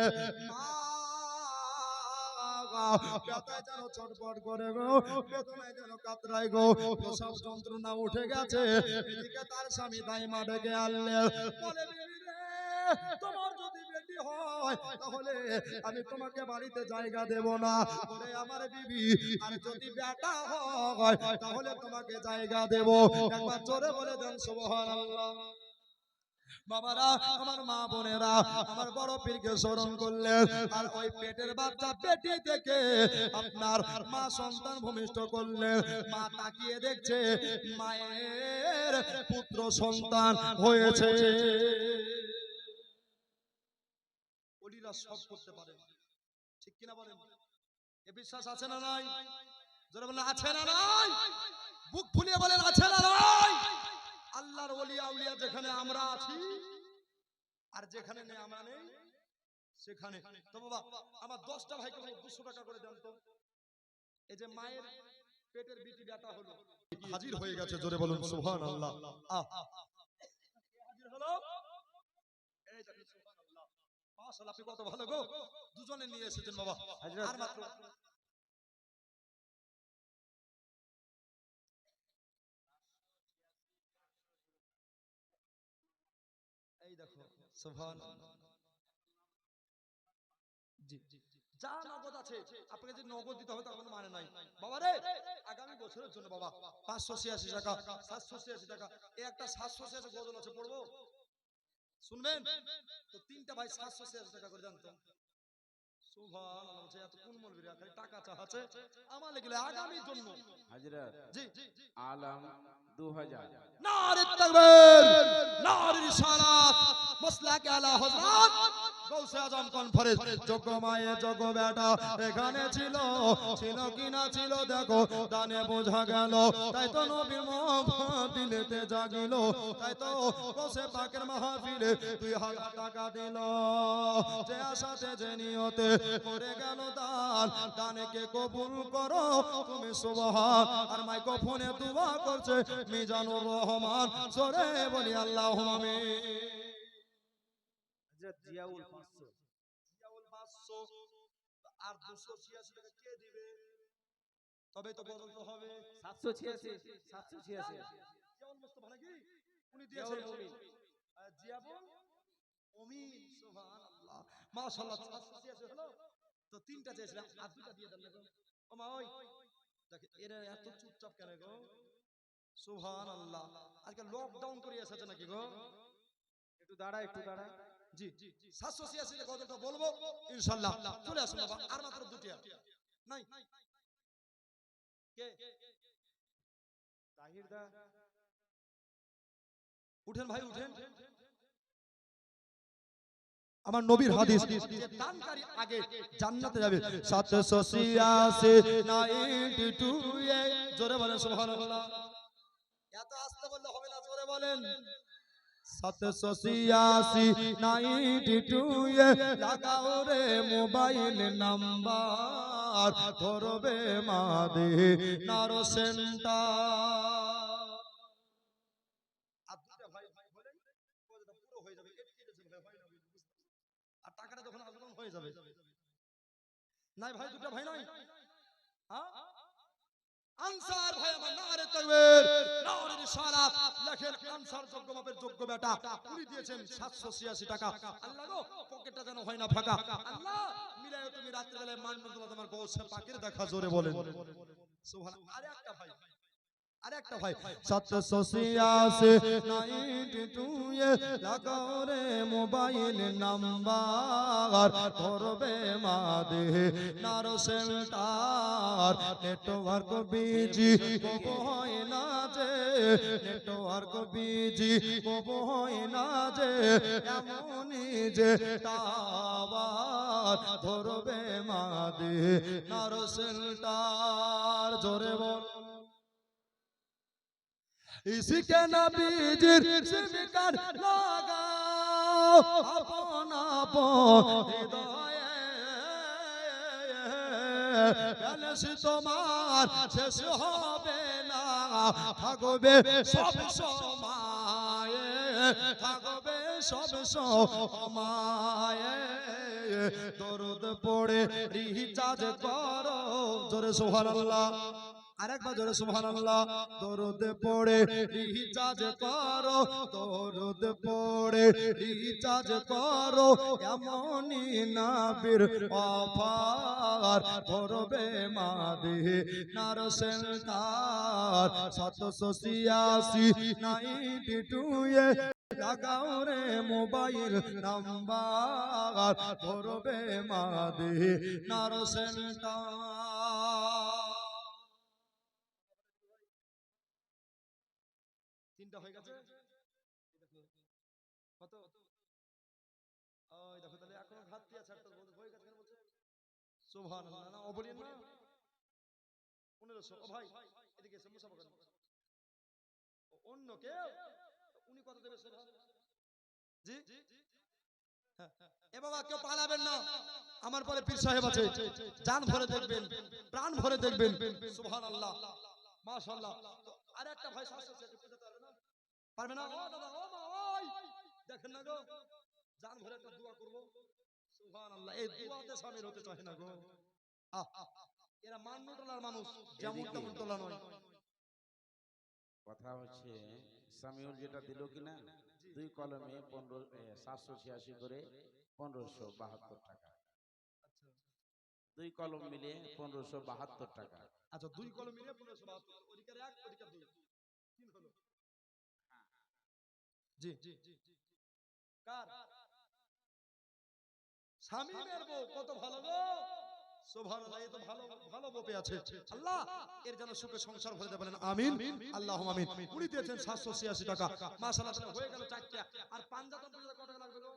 ব্যথায় যেন ছটফট করে গো, বেদনায় যেন কাতরায় গো, প্রসব যন্ত্রণা উঠে গেছে। এদিকে তার স্বামী দাইমা ডেকে আনলেন, বলে বিবি রে তোমার যদি বেটি হয় তাহলে আমি তোমাকে বাড়িতে জায়গা দেব না। বলে আমার বিবি আর যদি বেটা হয় তাহলে তোমাকে জায়গা দেব। একবার জোরে বলে দেন সুবহানাল্লাহ। বাবারা আমার মা বোনেরা আমার বড় পীরকে স্মরণ করলেন, আর ওই পেটের বাচ্চা পেটি থেকে আপনার মা সন্তান ভূমিষ্ঠ করলেন। মা তাকিয়ে দেখছে মায়ের পুত্র সন্তান হয়েছে। ওলিরা সব করতে পারে, ঠিক কিনা বলেন? এ বিশ্বাস আছে না নাই? যারা বলেন আছে না নাই, বুক ফুলিয়ে বলেন আছে না নাই। আল্লাহর ওলি আউলিয়া যেখানে আমরা আছি আর যেখানে নেই আমরা নেই সেখানে। তো বাবা আমার 10টা ভাইকে 200 টাকা করে দেন তো। এই যে মায়ের পেটের বিটি বেটা হলো হাজির হয়ে গেছে, জোরে বলুন সুবহানাল্লাহ। হাজির হলো, এই যে সুবহানাল্লাহ, মাশাআল্লাহ আপনি কত ভালো গো, দুজনে নিয়ে এসেছেন বাবা। আর মাত্র এই দেখো সুবহানাল্লাহ। জি যা নগদ আছে আপনাকে যে নগদ দিতে হবে তার কোনো মানে নাই বাবা রে। আগামী বছরের জন্য বাবা 586 টাকা, 786 টাকা, এই একটা 786 গজল আছে পড়বো, শুনবেন তো? 3টা ভাই 786 টাকা করে দেন তো। সুবহানাল্লাহ, এত কোন মৌলবীরা খালি টাকা চাচ্ছে আমার লাগলে আগামীর জন্য। হযরত জি আলম 2000 নারে তাকবীর, নারে রিসালাত, মাসলাক আলা হযরত গৌসে আজম কনফারেন্স যোগ্য মায়ে যোগ্য বেটা এখানে ছিল কি না ছিল দেখো দানে বোঝা গেল তাই তো নবীর দিলেতে জাগিল তাই তো গৌসে পাকের মাহফিলে 2000 টাকা দিল যে আশাতে যে নিয়তে করে গেল দান দানকে কবুল করো তুমি সুবহান আর মাইক্রোফোনে দোয়া করছে মিজানুর রহমান জোরে বলি আল্লাহুম্মা আমিন। হযরত জিয়াউল 500 জিয়াউল 500 আর 286 টাকা কে দিবে তবে তো বদলতে হবে 786 786 জিয়াউল মুস্তাফা নাকি উনি দিয়েছেন জিয়াউল আমিন সুবহানাল্লাহ মাশাআল্লাহ 786 হলো তো তিনটা চেয়েছিলাম আর দুটো দিয়ে দেন গো ও মা ওই দেখে এরা এত চুপচাপ কেন গো সুবহানাল্লাহ আজকে লকডাউন করে এসেছে নাকি গো একটু দাঁড়া জি 786 এর কতটা বলবো ইনশাআল্লাহ চলে আসুন বাবা আর মাত্র দুটি নাই কে তাহির দা উঠেন ভাই উঠেন আমার নবীর হাদিস যে দানকারী আগে জান্নাতে যাবে 786 92 এ জোরে বলেন সুবহানাল্লাহ এত আস্তে বললে হবে না জোরে বলেন 786 92 এ লাগাও রে মোবাইল নাম্বার ধরবে মাদে নারো সেন্টার আদুটা ভাই বলেন কোজটা পুরো হয়ে যাবে আর টাকাটা যখন আসবে হয়ে যাবে নাই ভাই দুটো ভাই নাই হ্যাঁ আনসার ভাই আমার নারে তাকবীর নারে রিসালাত লেখেন আনসার যোগ্য বাপের যোগ্য বেটা উনি দিয়েছেন 786 টাকা আল্লাহ গো পকেটটা যেন হয় না ফাঁকা আল্লাহ মিলায়ো তুমি রাতের বেলায় মানবুল্লাহ তোমার গৌসে পাকের দেখা জোরে বলেন সুবহানাল্লাহ আরেকটা ভাই 786 92 এ লাগাও রে মোবাইল নাম্বার ধরবে মাদে নারো সেন্টার নেটওয়ার্ক বিজি কব হয় না যে নেটওয়ার্ক বিজি কব হয় না যে এমনই যে টাওয়ার ধরবে মাদে নারো সেন্টার জোরে বল इसी के नबीजिर सिमकार लगाओ अपना हृदय বেলেসি তোমার শেষ হবে না থাকবে সব সময় থাকবে সব সময় দরুদ পড়ে রিচার্জ করো জোরে সুবহানাল্লাহ আরেকবার জোরে সুবহানাল্লাহ দরুদ পড়ে রিচার্জ করো দরুদ পড়ে রিচার্জ করো এমনই নবীর অফার ধরবে মাদে নারো সেন্টার 786 92 এ লাগাও রে মোবাইল নাম্বার ধরবে মাদে নারো সেন্টার তিনটা হয়ে গেছে কত ওই দেখো তাহলে এখনো ঘাটতি আছে একটা হয়ে গেছে কেন বলছে সুবহানাল্লাহ না ও বলেন না 1500 ও ভাই এদিকে এসে মুসাফা করেন অন্য কেউ উনি কত দেবে জি হ্যাঁ এ বাবা কেউ পালাবেন না আমার পরে পীর সাহেব আছে জান ভরে দেখবেন প্রাণ ভরে দেখবেন সুবহানাল্লাহ মাশাআল্লাহ আর একটা ভাই শাস্ত্র পারবে না ও দাদা ও মা ওই দেখেন না গো জান ভরে একটা দোয়া করব সুবহানাল্লাহ এই দোয়াতে শামিল হতে চায় না গো এরা মান্নটলার মানুষ যেমন তেমন তোলা নয় কথা হচ্ছে সামিউল যেটা দিল কিনা দুই কলমে 786 করে 1572 টাকা দুই কলম মিলে 1572 টাকা আচ্ছা দুই কলম মিলে 1572 ওদিকের এক ওদিকের দুই তিন হলো জি কার শামীমের বউ কত ভালো গো সুবহানাল্লাহ এই তো ভালো ভালো বউ পেয়ে আছে আল্লাহ এর যেন সুখে সংসার ভরে দেবেন আমিন আল্লাহুম্মা আমিন উনি দিয়েছেন 786 টাকা মাশাআল্লাহ হয়ে গেল চারটা আর পাঞ্জাতন পর্যন্ত কত টাকা লাগবে গো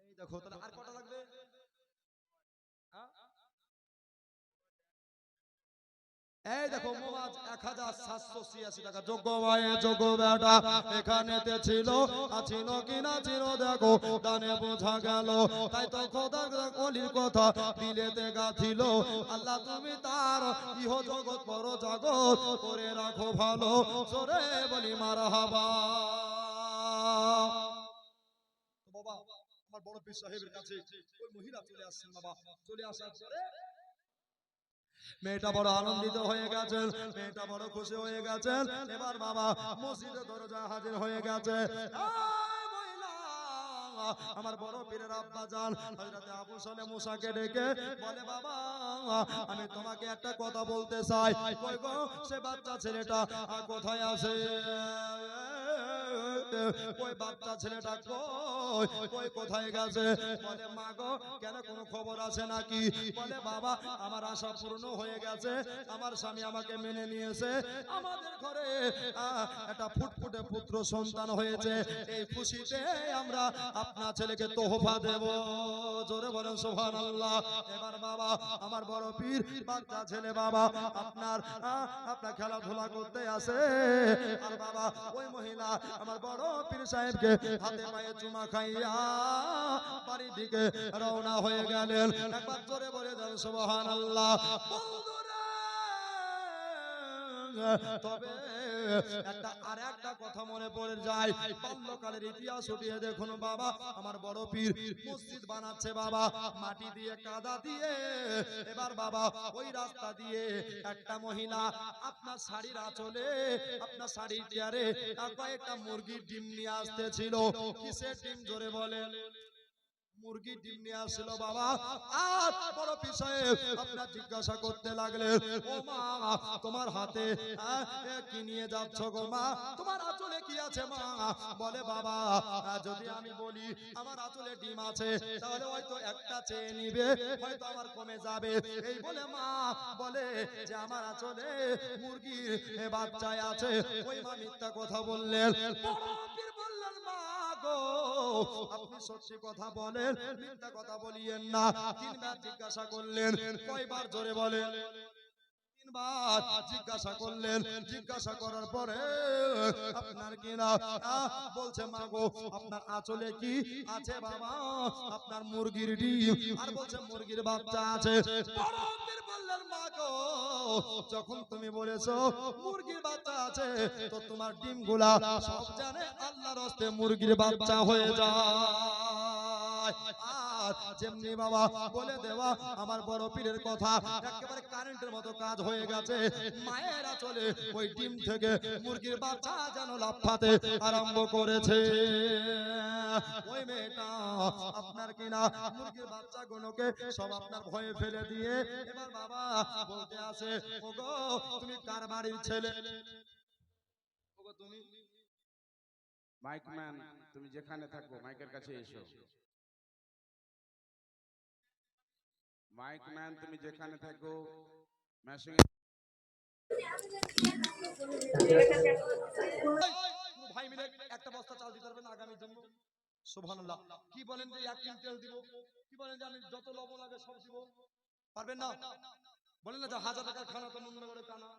এই দেখো তাহলে আর কটা লাগবে? হ্যাঁ? এই দেখো মোবাজ 1786 টাকা। যোগ্য ভাইয়ে যোগ্য বেটা এখানেতে ছিল, ছিল কিনা ছিল দেখো দানে বোঝা গেল। তাই তো খোদার অলির কথা দিলেতে গাথিল, আল্লাহ তুমি তার ইহ জগৎ পর জগৎ করে রাখো ভালো, জোরে বলি মারহাবা। বাবা আমার বড় পীর সাহেবের কাছে ওই মহিলা চলে আসছেন। বাবা চলে আসার পরে মেয়েটা বড় আনন্দিত হয়ে গেছেন, মেয়েটা বড় খুশি হয়ে গেছেন। এবার বাবা মসজিদের দরজা হাজির হয়ে গেছে। এই মহিলা, আমার বড় পীরের আব্বা জান হযরত আবু সালে মুসাকে ডেকে বলে, বাবা আমি তোমাকে একটা কথা বলতে চাই। কই গো সে বাচ্চা ছেলেটা কোথায় আছে? ওই বাচ্চা ছেলেটা কই কই কোথায় গেছে? বলে মা গো কেন কোনো খবর আছে নাকি? বলে বাবা আমার আশা পূর্ণ হয়ে গেছে, আমার স্বামী আমাকে মেনে নিয়েছে, আমাদের ঘরে একটা ফুটফুটে পুত্র সন্তান হয়েছে। এই খুশিতে আমরা আপনার ছেলেকে তোহফা দেব। জোরে বলেন সুবহানাল্লাহ। এবার বাবা আমার বড় পীর বাচ্চা ছেলে বাবা আপনার আপনার খেলাধুলা করতে আসে। আর বাবা ওই মহিলা আমার বড় পীর সাহেবকে হাতে পায়ে চুমা খাইয়া বাড়ির দিকে রওনা হয়ে গেলেন। একবার জোরে বলে দেন সুবহানাল্লাহ। তবে একটা কথা মনে পড়ে যায়, বাল্যকালের ইতিহাস উঠিয়ে দেখুন বাবা আমার বড় পীর মসজিদ বানাচ্ছে বাবা মাটি দিয়ে কাদা দিয়ে। এবার বাবা ওই রাস্তা দিয়ে একটা মহিলা আপনার শাড়ির আঁচলে আপনার শাড়ির চেয়ারে কয়েকটা মুরগির ডিম নিয়ে আসতেছিল। কিসের ডিম জোরে বলেন? মুরগির ডিম নিয়ে আসছিল বাবা। আর বড় পীর সাহেব আপনার জিজ্ঞাসা করতে লাগলেন, ও মা তোমার হাতে কি নিয়ে যাচ্ছ গো মা? তোমার আঁচলে কি আছে মা? বলে বাবা যদি আমি বলি আমার আঁচলে ডিম আছে তাহলে হয়তো একটা চেয়ে নিবে, হয়তো আমার কমে যাবে। এই বলে মা বলে যে আমার আঁচলে মুরগির বাচ্চায় আছে। ওই মা মিথ্যা কথা বললেন। বড় পীর বললেন, মা গো আপনি সত্যি কথা বলেন, মিথ্যা কথা বলিয়েন না। তিনবার জিজ্ঞাসা করলেন। কয়বার জোরে বলেন? তিনবার জিজ্ঞাসা করলেন। জিজ্ঞাসা করার পরে আপনার কিনা বলছে মা গো আপনার আঁচলে কি আছে বাবা? আপনার মুরগির ডিম, আর বলছে মুরগির বাচ্চা আছে। বড় পীর বললেন, মা গো যখন তুমি বলেছো মুরগির বাচ্চা আছে তো তোমার ডিমগুলা সব জানে আল্লাহর হস্তে মুরগির বাচ্চা হয়ে যায়। আর যেমনি বাবা বলে দেওয়া আমার বড় পীরের কথা একেবারে কারেন্টের মতো কাজ হয়ে গেছে। মায়েরা চলে ওই ডিম থেকে মুরগির বাচ্চা যেন লাফাতে আরম্ভ করেছে। ওই মেয়েটা আপনার কিনা মুরগির বাচ্চা গুলোকে সব আপনার ভয়ে ফেলে দিয়ে এবার বাবা বলতে আসে, ওগো তুমি কার বাড়ির ছেলে? ওগো তুমি মাইকম্যান তুমি যেখানে থাকো মাইকের কাছে এসো। মাইকম্যান তুমি যেখানে থাকো মেশিং ভাই মিলে একটা বস্তা চাল দিতে পারবেন আগামীর জন্য? সুবহানাল্লাহ। কি বলেন যে 1 কিলো তেল দিব? কি বলেন যে আমি যত লবণ লাগে সব দিব? পারবেন না? বলেন না যে 1000 টাকার খানা তো নুন করে খানা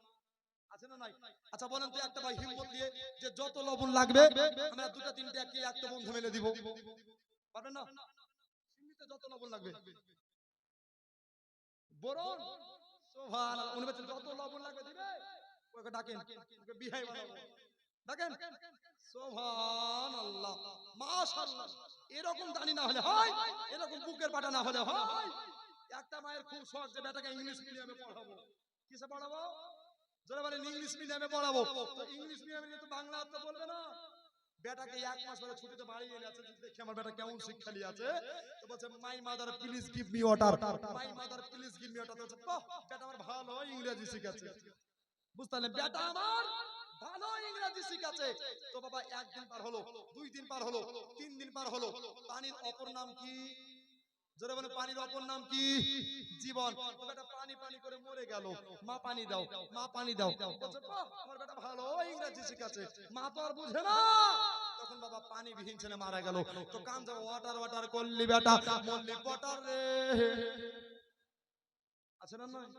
আছে না নাই? আচ্ছা বলেন তো একটা ভাই হিম্মত দিয়ে যে যত লবণ লাগবে আমরা দুটো তিনটে একে একটা বন্ধু মেলে দিব। পারবেন না? সীমিত যত লবণ লাগবে বরং সুবহানাল্লাহ উনি বলেন যত লবণ লাগবে দিবে। ওকে ডাকেন, ওকে বিহাই বানাবো। দেখেন সুবহানাল্লাহ মাশাআল্লাহ। এরকম জানি না হলে হয়, এরকম বুকের পাটা না হলে হয়। একটা মায়ের খুব শখ যে বেটাকে ইংলিশ মিডিয়ামে পড়াবো। কিসে পড়াবো? যারা বলেন ইংলিশ মিডিয়ামে পড়াবো। তো ইংলিশ মিডিয়ামে তো বাংলা তো বলবে না। বেটাকে 1 মাস ধরে ছুটিতে বাড়ি এনে আছে, দেখি আমার বেটা কেমন শিক্ষা নিয়ে আছে। তো বলছে my mother please give me water, my mother please give me water. বলছে বাহ বেটা আমার ভালো ইংরেজি শিখেছে। বুঝতে পারলেন? বেটা আমার ভালো ইংরেজি শিখেছে। তো বাবা 1 দিন পার হলো, 2 দিন পার হলো, 3 দিন পার হলো। পানির অপর নাম কি? জোরে বলে পানির অপর নাম কি? জীবন। তো বেটা পানি পানি করে মরে গেল। মা পানি দাও, মা পানি দাও। বলছে বাহ আমার বেটা ভালো ইংরেজি শিখেছে। মা তো আর বুঝে না। তখন বাবা পানি বিহীন ছেলে মারা গেল, তো কান যাবে ওয়াটার ওয়াটার করলি বেটা, মল্লি ওয়াটার রে। আছে না নয়?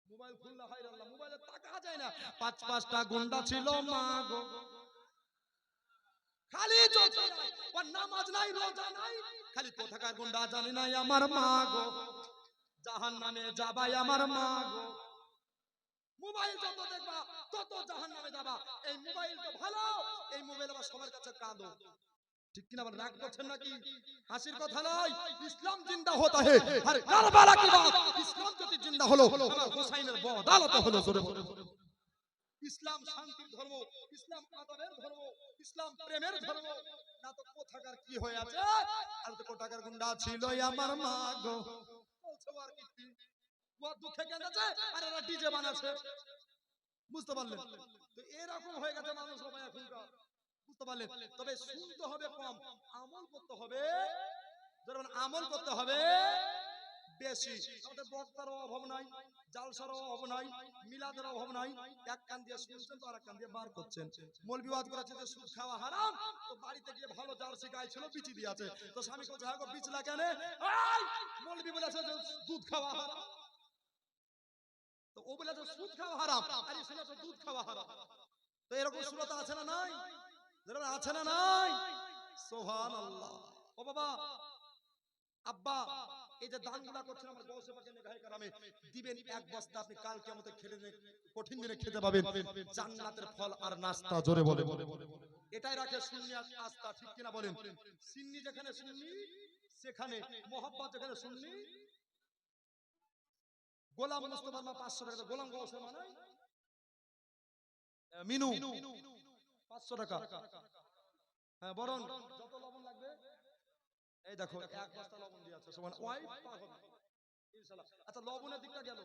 মোবাইল খুললা হয় আল্লাহ, মোবাইলে টাকা যায় না। পাঁচটা গুন্ডা ছিল মা গো, খালি চলছে ওর নামাজ নাই রোজা নাই, খালি কোথাকার গুন্ডা জানি নাই আমার মা গো, জাহান্নামে যাবাই আমার মা গো। মোবাইল যত দেখবা তত জাহান্নামে যাবা। এই মোবাইল তো ভালো, এই মোবাইল আবার সবার কাছে কাঁদো, ঠিক কিনা? আবার রাগ করছেন নাকি? হাসির কথা নয়, ইসলাম জিন্দা হতা হে, আরে কারবালা কি বাত, ইসলাম যদি জিন্দা হলো আমার হুসাইনের বদালত হলো। জোরে বলো, ইসলাম শান্তির ধর্ম, ইসলাম আদরের ধর্ম, ইসলাম প্রেমের ধর্ম, না তো কোথাকার কি হয়ে আছে। আর তো কোথাকার গুন্ডা ছিল আমার মা গো, বলছো আর কি ও দুঃখে কেঁদেছে আর এরা ডিজে বানাচ্ছে, বুঝতে পারলেন? তো এরকম হয়ে গেছে মানুষ সবাই এখনকার, বুঝতে পারলেন? তবে শুনতে হবে কম, আমল করতে হবে, যেমন আমল করতে হবে বেশি। আমাদের বক্তারও অভাব নাই, জালসারও অভাব নাই, মিলাদের অভাব নাই। এক কান দিয়ে শুনছেন তো আরেক কান দিয়ে বার করছেন। মৌলবি ওয়াজ করেছে যে সুদ খাওয়া হারাম, তো বাড়িতে গিয়ে ভালো জার্সি গাই ছিল বিচি দিয়েছে, তো স্বামী বলছে হ্যাঁ গো বিচলা কেন? মৌলবি বলেছে যে দুধ খাওয়া হারাম, তো ও বলেছে সুদ খাওয়া হারাম, আর এই শুনেছে দুধ খাওয়া হারাম। তো এরকম সুরত আছে না নাই? আছে না নাই? সুবহানাল্লাহ। ও বাবা আব্বা, এই যে দানগুলা করছেন আমার গৌসে পাকের নেগাহে কারামে, দিবেন এক বস্তা, আপনি কাল কিয়ামতে খেলে কঠিন দিনে খেতে পাবেন জান্নাতের ফল আর নাস্তা। জোরে বলে, এটাই রাখে সুন্নি আর আস্থা, ঠিক কিনা বলেন? সুন্নি যেখানে সুন্নি সেখানে মোহাব্বত, যেখানে সুন্নি। গোলাম মুস্তাফার মা 500 টাকা, গোলাম গৌসের মা নাই মিনু 500 টাকা। হ্যাঁ বরং যত লবণ লাগবে এই দেখো এক বস্তা লবণ দিয়ে আছে, সমান ওয়াই পার হবে ইনশাআল্লাহ। আচ্ছা লবণের দিকটা গেল,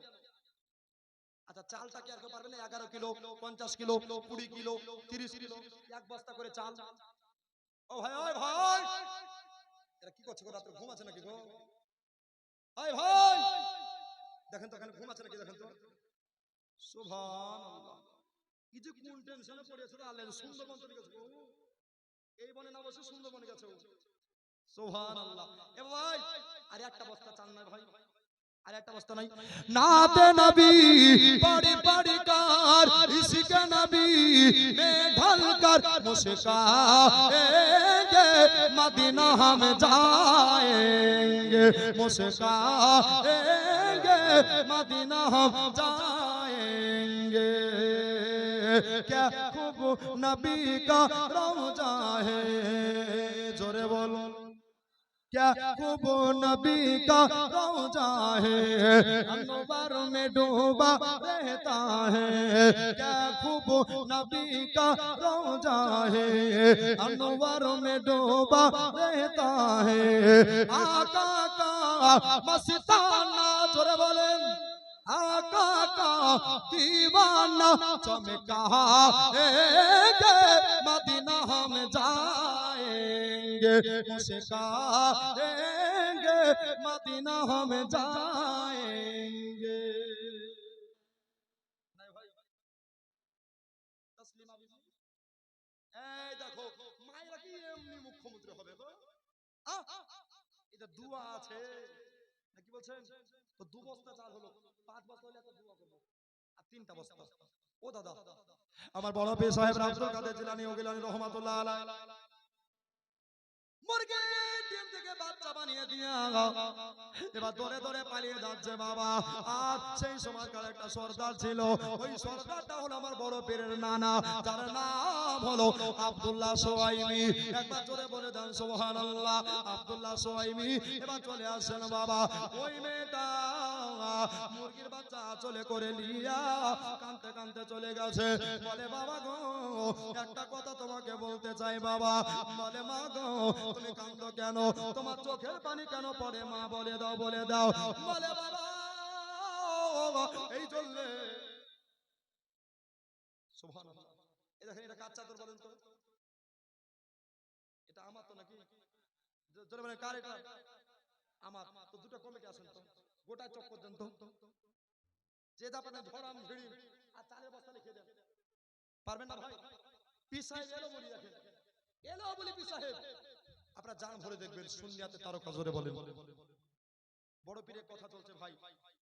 আচ্ছা চালটা কি আর কেউ পারবে না? 11 কিলো, 50 কিলো, 20 কিলো, 30 কিলো, এক বস্তা করে চাল। ও ভাই, ওই ভাই, এরা কি করছে গো? রাতে ঘুম আছে নাকি গো? ওই ভাই দেখেন তো, এখানে ঘুম আছে নাকি দেখেন তো। সুবহানাল্লাহ, কি যে কোন টেনশনে পড়েছে রে আল্লাহ। সুন্দরবন চলে গেছে গো, এই বনে না বসে সুন্দরবনে গেছে। সুবহানাল্লাহ। এ ভাই আর একটা বস্তা চাল না ভাই, আর একটা বস্তা নাই। নাতে নবী পড়ি পড়ি কার, ইসকে নবী মে ঢলকর মুস্কাएंगे मदीना हम जाएंगे, मुस्काएंगे मदीना हम जाएंगे। क्या खूब नबी का रौजा है, जोरे बोलो, क्या खूब नबी का रौजा है, अनवर में डूबा रहता है। क्या खूब नबी का रौजा है, अनवर में डूबा रहता है। आका का मस्ताना, जोरे बोलें, आका का दीवाना चमका मदीना हम जाएंगे, मुस्काएंगे मदीना हम जाएंगे। তসলিমা বিবি, এই দেখো মায়েরা কি এমনি মুখ্যমন্ত্রী হবে গো? এটা দুয়া আছে নাকি বলছেন? তো 2 বস্তা চাল হলো, 5 বস্তা হলে একটা দুয়া করবো, আর 3টা বস্তা। ও দাদা, আমার বড় পীর সাহেব আব্দুল কাদের জিলানী ওগিলানী রহমাতুল্লাহ আলাইহি মুরগি ডিম থেকে বাচ্চা বানিয়ে দিয়া এবার দৌড়ে দৌড়ে পালিয়ে যাচ্ছে বাবা। আর সেই সময়কার একটা সর্দার ছিল, ওই সর্দারটা হলো আমার বড় পীরের নানা, যার নাম হলো আব্দুল্লাহ সোয়াইমি। একবার জোরে বলে দেন সুবহানাল্লাহ। আব্দুল্লাহ সোয়াইমি এবার চলে আসেন বাবা। ওই মেয়েটা মুরগির বাচ্চা চলে করে লিয়া কাঁদতে কাঁদতে চলে গেছে। বলে বাবা গো একটা কথা তোমাকে বলতে চাই বাবা। বলে মা গো তুমি কাঁদো কেন, তোমার চোখের পানি কেন পড়ে মা? বলে দাও বলে দাও। বলে বাবা এই চললে। সুবহানাল্লাহ। এই দেখেন এটা কার চাদর বলেন তো? এটা আমার তো নাকি? জোরে বলেন কার এটা? আমার। তো দুটো কমিটি আসেন তো, গোটা চক্কর দেন তো, যে দাপানে ধরাম ভিড়ি আর চালের বস্তা লিখে দেন। পারবেন না ভাই? পিসাই গেল বলি দেখেন এলো বলি পীর সাহেব, আপনারা জান ভরে দেখবেন সুন্নিয়াতে তারকা জোরে বলেন। বড় পীরের কথা চলছে ভাই,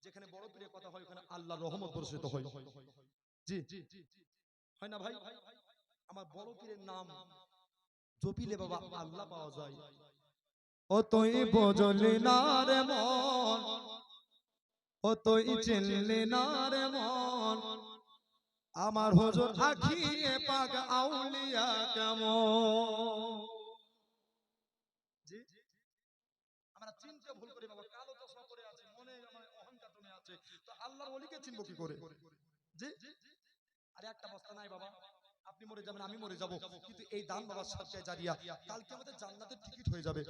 যেখানে বড় পীরের কথা হয় ওখানে আল্লাহর রহমত বর্ষিত হয়। জি হয় না ভাই? আমার বড় পীরের নাম জপিলে বাবা আল্লাহ পাওয়া যায়। ও তুই বুঝলি না রে মন, ও তুই চিনলি না রে মন, আমার হুজুর আখিয়ে পাক আউলিয়া কেমন। জি আমরা চিনতে ভুল করি বাবা, কালো চশমা পরে আছে, মনে আমার অহংকার জমে আছে, তো আল্লাহর ওলিকে চিনবো কি করে? জি আরে একটা বস্তা নাই বাবা, আপনি মরে যাবেন আমি মরে যাব, কিন্তু এই দান বাবা সত্যি জারিয়া, কালকে আমাদের জান্নাতের টিকিট হয়ে যাবে।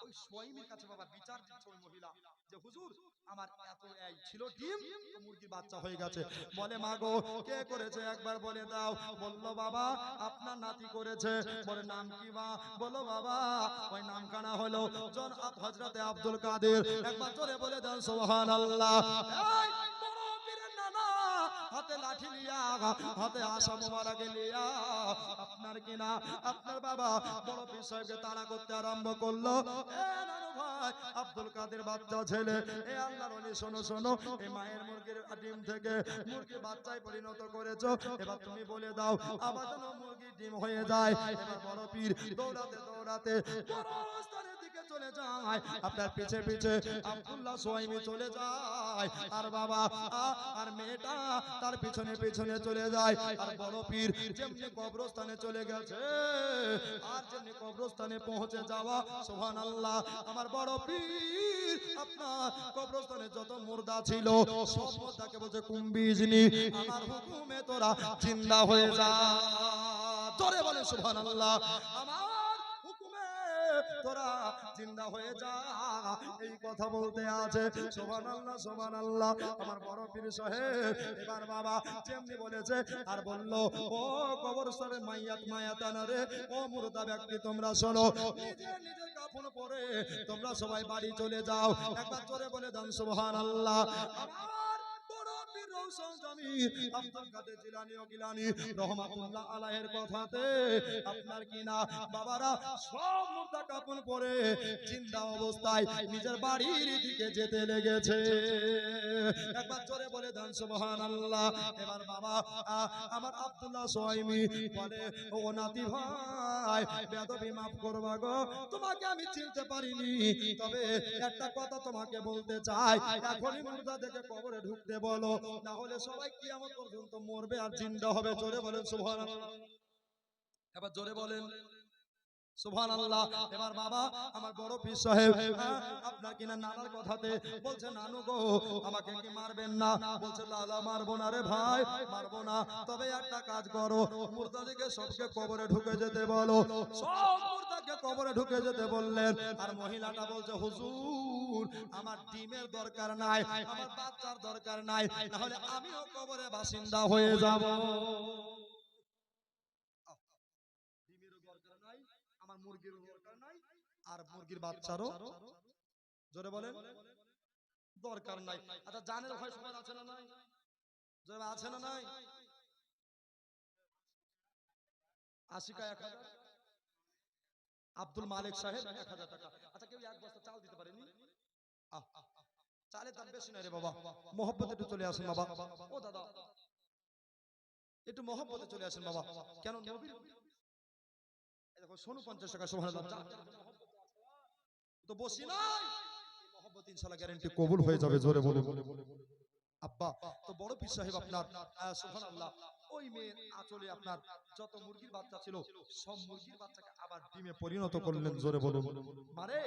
ওই সোয়াইমের কাছে বাবা বিচার দিচ্ছে ওই মহিলা যে হুজুর আমার এত এই ছিল ডিম তো মুরগির বাচ্চা হয়ে গেছে, বলে মা গো কে করেছে একবার বলে দাও। বললো বাবা আপনার নাতি করেছে। বলে নাম কি মা? বলো বাবা ওই নামখানা হলো জনাব হযরতে আব্দুল কাদের। একবার জোরে বলে দেন সুবহানাল্লাহ। এই বড় পীরের নানা হাতে লাঠি লিয়া, হাতে আশা মোবারক লিয়া আপনার কিনা আপনার বাবা বড় পীর সাহেবকে তাড়া করতে আরম্ভ করলো। এ নানু ভাই আব্দুল কাদের বাচ্চা ছেলে, এ আল্লাহর ওলি শোনো শোনো, এই মায়ের মুরগির ডিম থেকে মুরগির বাচ্চায় পরিণত করেছো, এবার তুমি বলে দাও আবার যেন মুরগির ডিম হয়ে যায়। এবার বড় পীর দৌড়াতে দৌড়াতে গোরস্থানের দিকে চলে যায়, আপনার পিছে পিছে আব্দুল্লাহ সোয়াইমি চলে যায়, আর বাবা আর মেয়েটা তার পিছনে পিছনে চলে যায়। আর বড় পীর যেমনি কবরস্থানে চলে গেছে, আর যেমনি কবরস্থানে পৌঁছে যাওয়া সুবহানাল্লাহ, আমার বড় পীর আপনার কবরস্থানে যত মুর্দা ছিল সব মুর্দাকে বলছে কুম্বিজনি আমার হুকুমে তোরা জিন্দা হয়ে যা। জোরে বলে সুবহানাল্লাহ, আমার হুকুমে তোরা জিন্দা হয়ে যা। এই কথা বলতে আছে সুবহানাল্লাহ সুবহানাল্লাহ। আমার বড় পীর সাহেব এবার বাবা যেমনি বলেছে আর বলল, ও কবরস্থানের মায়াতানা রে, ও মুর্দা ব্যক্তি তোমরা শোনো, নিজের নিজের কাফন পরে তোমরা সবাই বাড়ি চলে যাও। একবার জোরে বলে দেন সুবহানাল্লাহ। আমার বড় পীর রওশন জামির আব্দুল কাদের জিলানী ও গিলানী রহমাতুল্লাহ আলাইহির কথাতে আপনার কিনা বাবারা সব মুর্দা কাফন পরে জিন্দা অবস্থায় নিজের বাড়ির দিকে যেতে লেগেছে। একবার জোরে বলে দেন সুবহানাল্লাহ। এবার বাবা আমার আব্দুল্লাহ সোয়াইমি বলে, ও নাতি ভাই বেয়াদবি মাফ করবা গো, তোমাকে আমি চিনতে পারিনি, তবে একটা কথা তোমাকে বলতে চাই, এখনই মুর্দা দেখে কবরে ঢুকতে বলো, না হলে সবাই কিয়ামত পর্যন্ত মরবে আর জিন্দা হবে। জোরে বলেন সুবহানাল্লাহ। এবার জোরে বলেন সুবহানাল্লাহ। এবার বাবা আমার বড় পীর সাহেব আপনার কিনা নানার কথাতে বলছে, নানু গো আমাকে কি মারবেন না? বলছে লালা মারবো না রে ভাই, মারবো না, তবে একটা কাজ করো, মুর্দাদিকে সবকে কবরে ঢুকে যেতে বলো। সব মুর্দাকে কবরে ঢুকে যেতে বললেন। আর মহিলাটা বলছে, হুজুর আমার ডিমের দরকার নাই, আমার বাচ্চার দরকার নাই, তাহলে আমিও কবরে বাসিন্দা হয়ে যাব। আমার মুরগির দরকার নাই, আর মুরগির বাচ্চারও জোরে বলেন দরকার নাই। আচ্ছা জানের ভয় সবার আছে না নাই? জোরে আছে না নাই? আশিকা 1000, আব্দুল মালিক সাহেব 1000 টাকা। আচ্ছা কেউ এক বস্তা চাল দিতে পারেনি? চালের দাম বেশি নাই রে বাবা, মহব্বতে একটু চলে আসেন বাবা। ও দাদা একটু মহব্বতে চলে আসেন বাবা। কেন নবীর দেখো সোনু 50 টাকা সুবহানাল্লাহ, তো বসি নাই, মহব্বত ইনশাআল্লাহ গ্যারান্টি কবুল হয়ে যাবে। জোরে বলুন আব্বা। তো বড় পীর সাহেব আপনার সুবহানাল্লাহ ওই মেয়ের আঁচলে আপনার যত মুরগির বাচ্চা ছিল সব মুরগির বাচ্চাকে আবার ডিমে পরিণত করলেন। জোরে বলুন মানে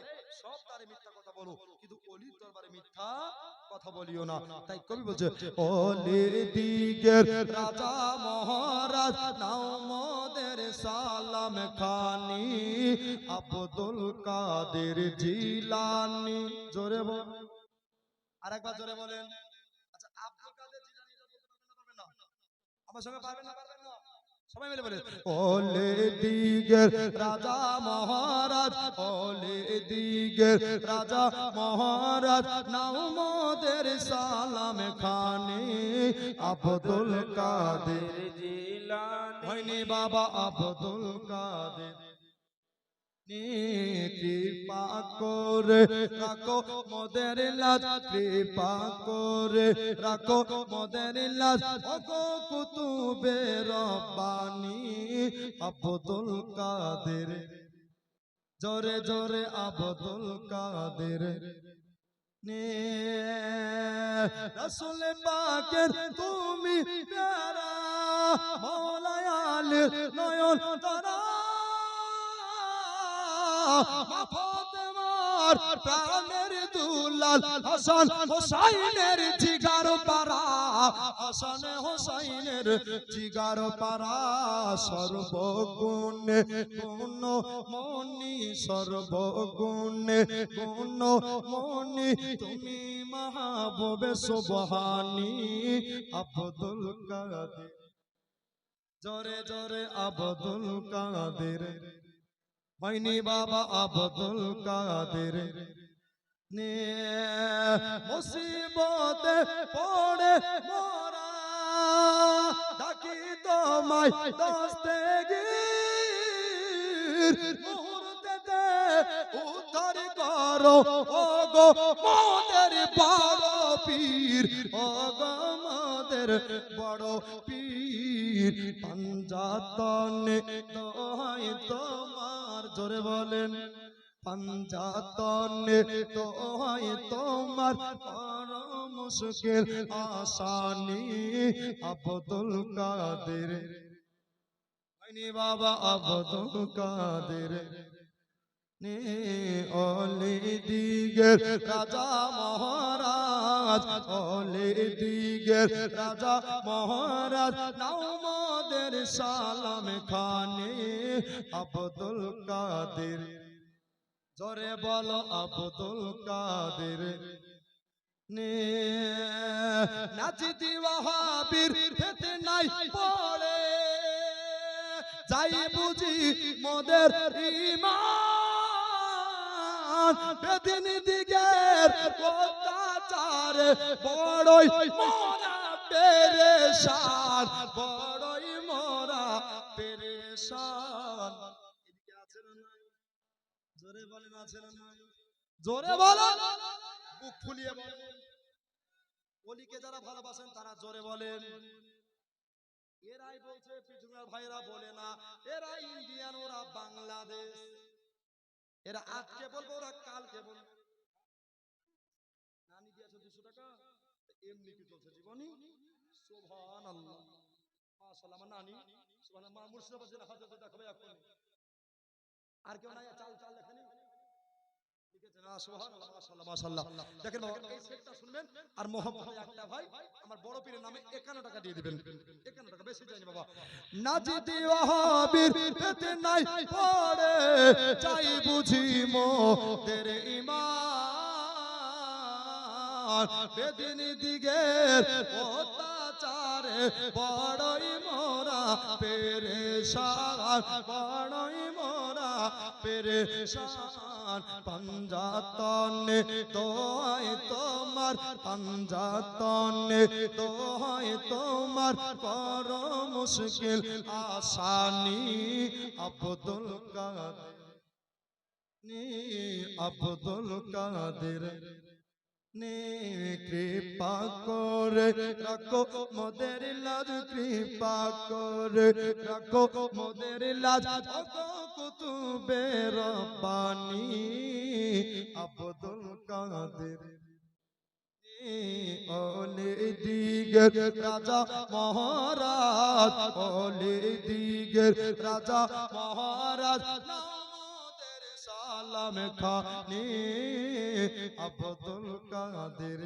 সব তারে মিথ্যা কথা বলো, কিন্তু ওলির দরবারে মিথ্যা কথা বলিও না। তাই কবি বলছে, ওলি দিগের রাজা মহারাজ নাও মোদের সালাম খানি আব্দুল কাদের জিলানী। জোরে বল, আরেকবার জোরে বলেন। আচ্ছা আব্দুল কাদের জিলানী এটা বলতে পারবেন না? আমার সঙ্গে পারবেন না? পারবেন না? সবাই মিলে বলেন, ওলে দিগের রাজা মহারাজ, ওলে দিগের রাজা মহারাজ নাও মোদের সালাম খানি আব্দুল কাদের জিলানী। হয়নি বাবা আব্দুল কাদের কৃপা করে রাখো মোদের লাজ, কৃপা করে রাখো মোদের লাজ, ওগো কুতুবে রব্বানি আব্দুল কাদের, জোরে জোরে আব্দুল কাদের। রসুল পাকের তুমি প্যারা, মওলা আলীর নয়ন তারা, মা ফাতেমার প্রাণের দুলাল, হাসান হোসাইনের জিগার পারা, হাসান হোসাইনের জিগার পারা, সর্বগুণে গুণমণি, সর্বগুণে গুণমণি তুমি মাহবুবে সুবহানি আব্দুল কাদের, জোরে জোরে আব্দুল কাদের, হয়নি বাবা আব্দুল কাদের। মুসিবতে পড়ে মোরা ডাকি তোমায় দস্তগীর, মুহূর্তেতে উদ্ধার করো ওগো মোদের বড় পীর, ওগো মোদের বড় পীর। পাঞ্জাতনে দোহাই তোমার, জোরে বলেন পাঞ্জাতনে দোহাই তোমার, বড় মুশকিল আসানি আব্দুল কাদের, হয়নি বাবা আব্দুল কাদের। ওলি দিগের রাজা মহারাজ, ওলি দিগের রাজা মহারাজ, নাও মোদের সালাম খানে আব্দুল কাদের, জোরে বলো আব্দুল কাদের। নাজিদি ওয়াহাবীর ফিতনায় পড়ে যাই বুঝি মোদের ঈমান, বেদিন দিগের অত্যাচারে বড়ই মোরা পেরেশান, বড়ই মোরা পেরেশান। এদিকে আছে না নাই? জোরে বলেন আছে না নাই? জোরে বলো, বুক ফুলিয়ে বলেন। ওলিকে যারা ভালোবাসেন তারা জোরে বলেন। এরাই বলছে, পিছনের ভাইরা বলে না, এরা ইন্ডিয়ান, ওরা বাংলাদেশ, এরা আজকে বলবো ওরা কালকে বলবো। নানি দিয়েছে 200 টাকা, এমনি কি চলছে জীবনী? সুবহানাল্লাহ, মাশাআল্লাহ। আমার নানি সুবহানাল্লাহ, মা মুর্শিদাবাদ জেলা হাজতে দেখাবে এখন। আর কেউ নাই? চাল চাল লেখেনি লিখেছে না? সুবহানাল্লাহ, মাশাআল্লাহ, মাশাআল্লাহ। দেখেন বাবা, এই সেটটা শুনবেন আর মোহাম্মদ একটা ভাই আমার বড় পীরের নামে 51 টাকা দিয়ে দিবেন। 51 টাকা, বেশি চাইনি বাবা। নাজিদি ওয়াহাবীর ফিতনায় পড়ে চাই বুঝি মোদের ঈমান, বেদিন দিগের অত্যাচারে বড়ই মোরা পেরেশান, বড়ই মোরা পেরেশান। পাঞ্জাতনে দোহাই তোমার, পাঞ্জাতনে দোহাই তোমার, বড় মুশকিল আসানি আব্দুল কাদের, আব্দুল কাদের। কৃপা করে রাখো মোদের লাজ, কৃপা করে রাখো মোদের লাজ, ওগো কুতুবে রব্বানি আব্দুল কাদের। ওলি দিগের রাজা মহারাজ, ওলি দিগের রাজা মহারাজ, নামদের সালাম খানি আব্দুল কাদের।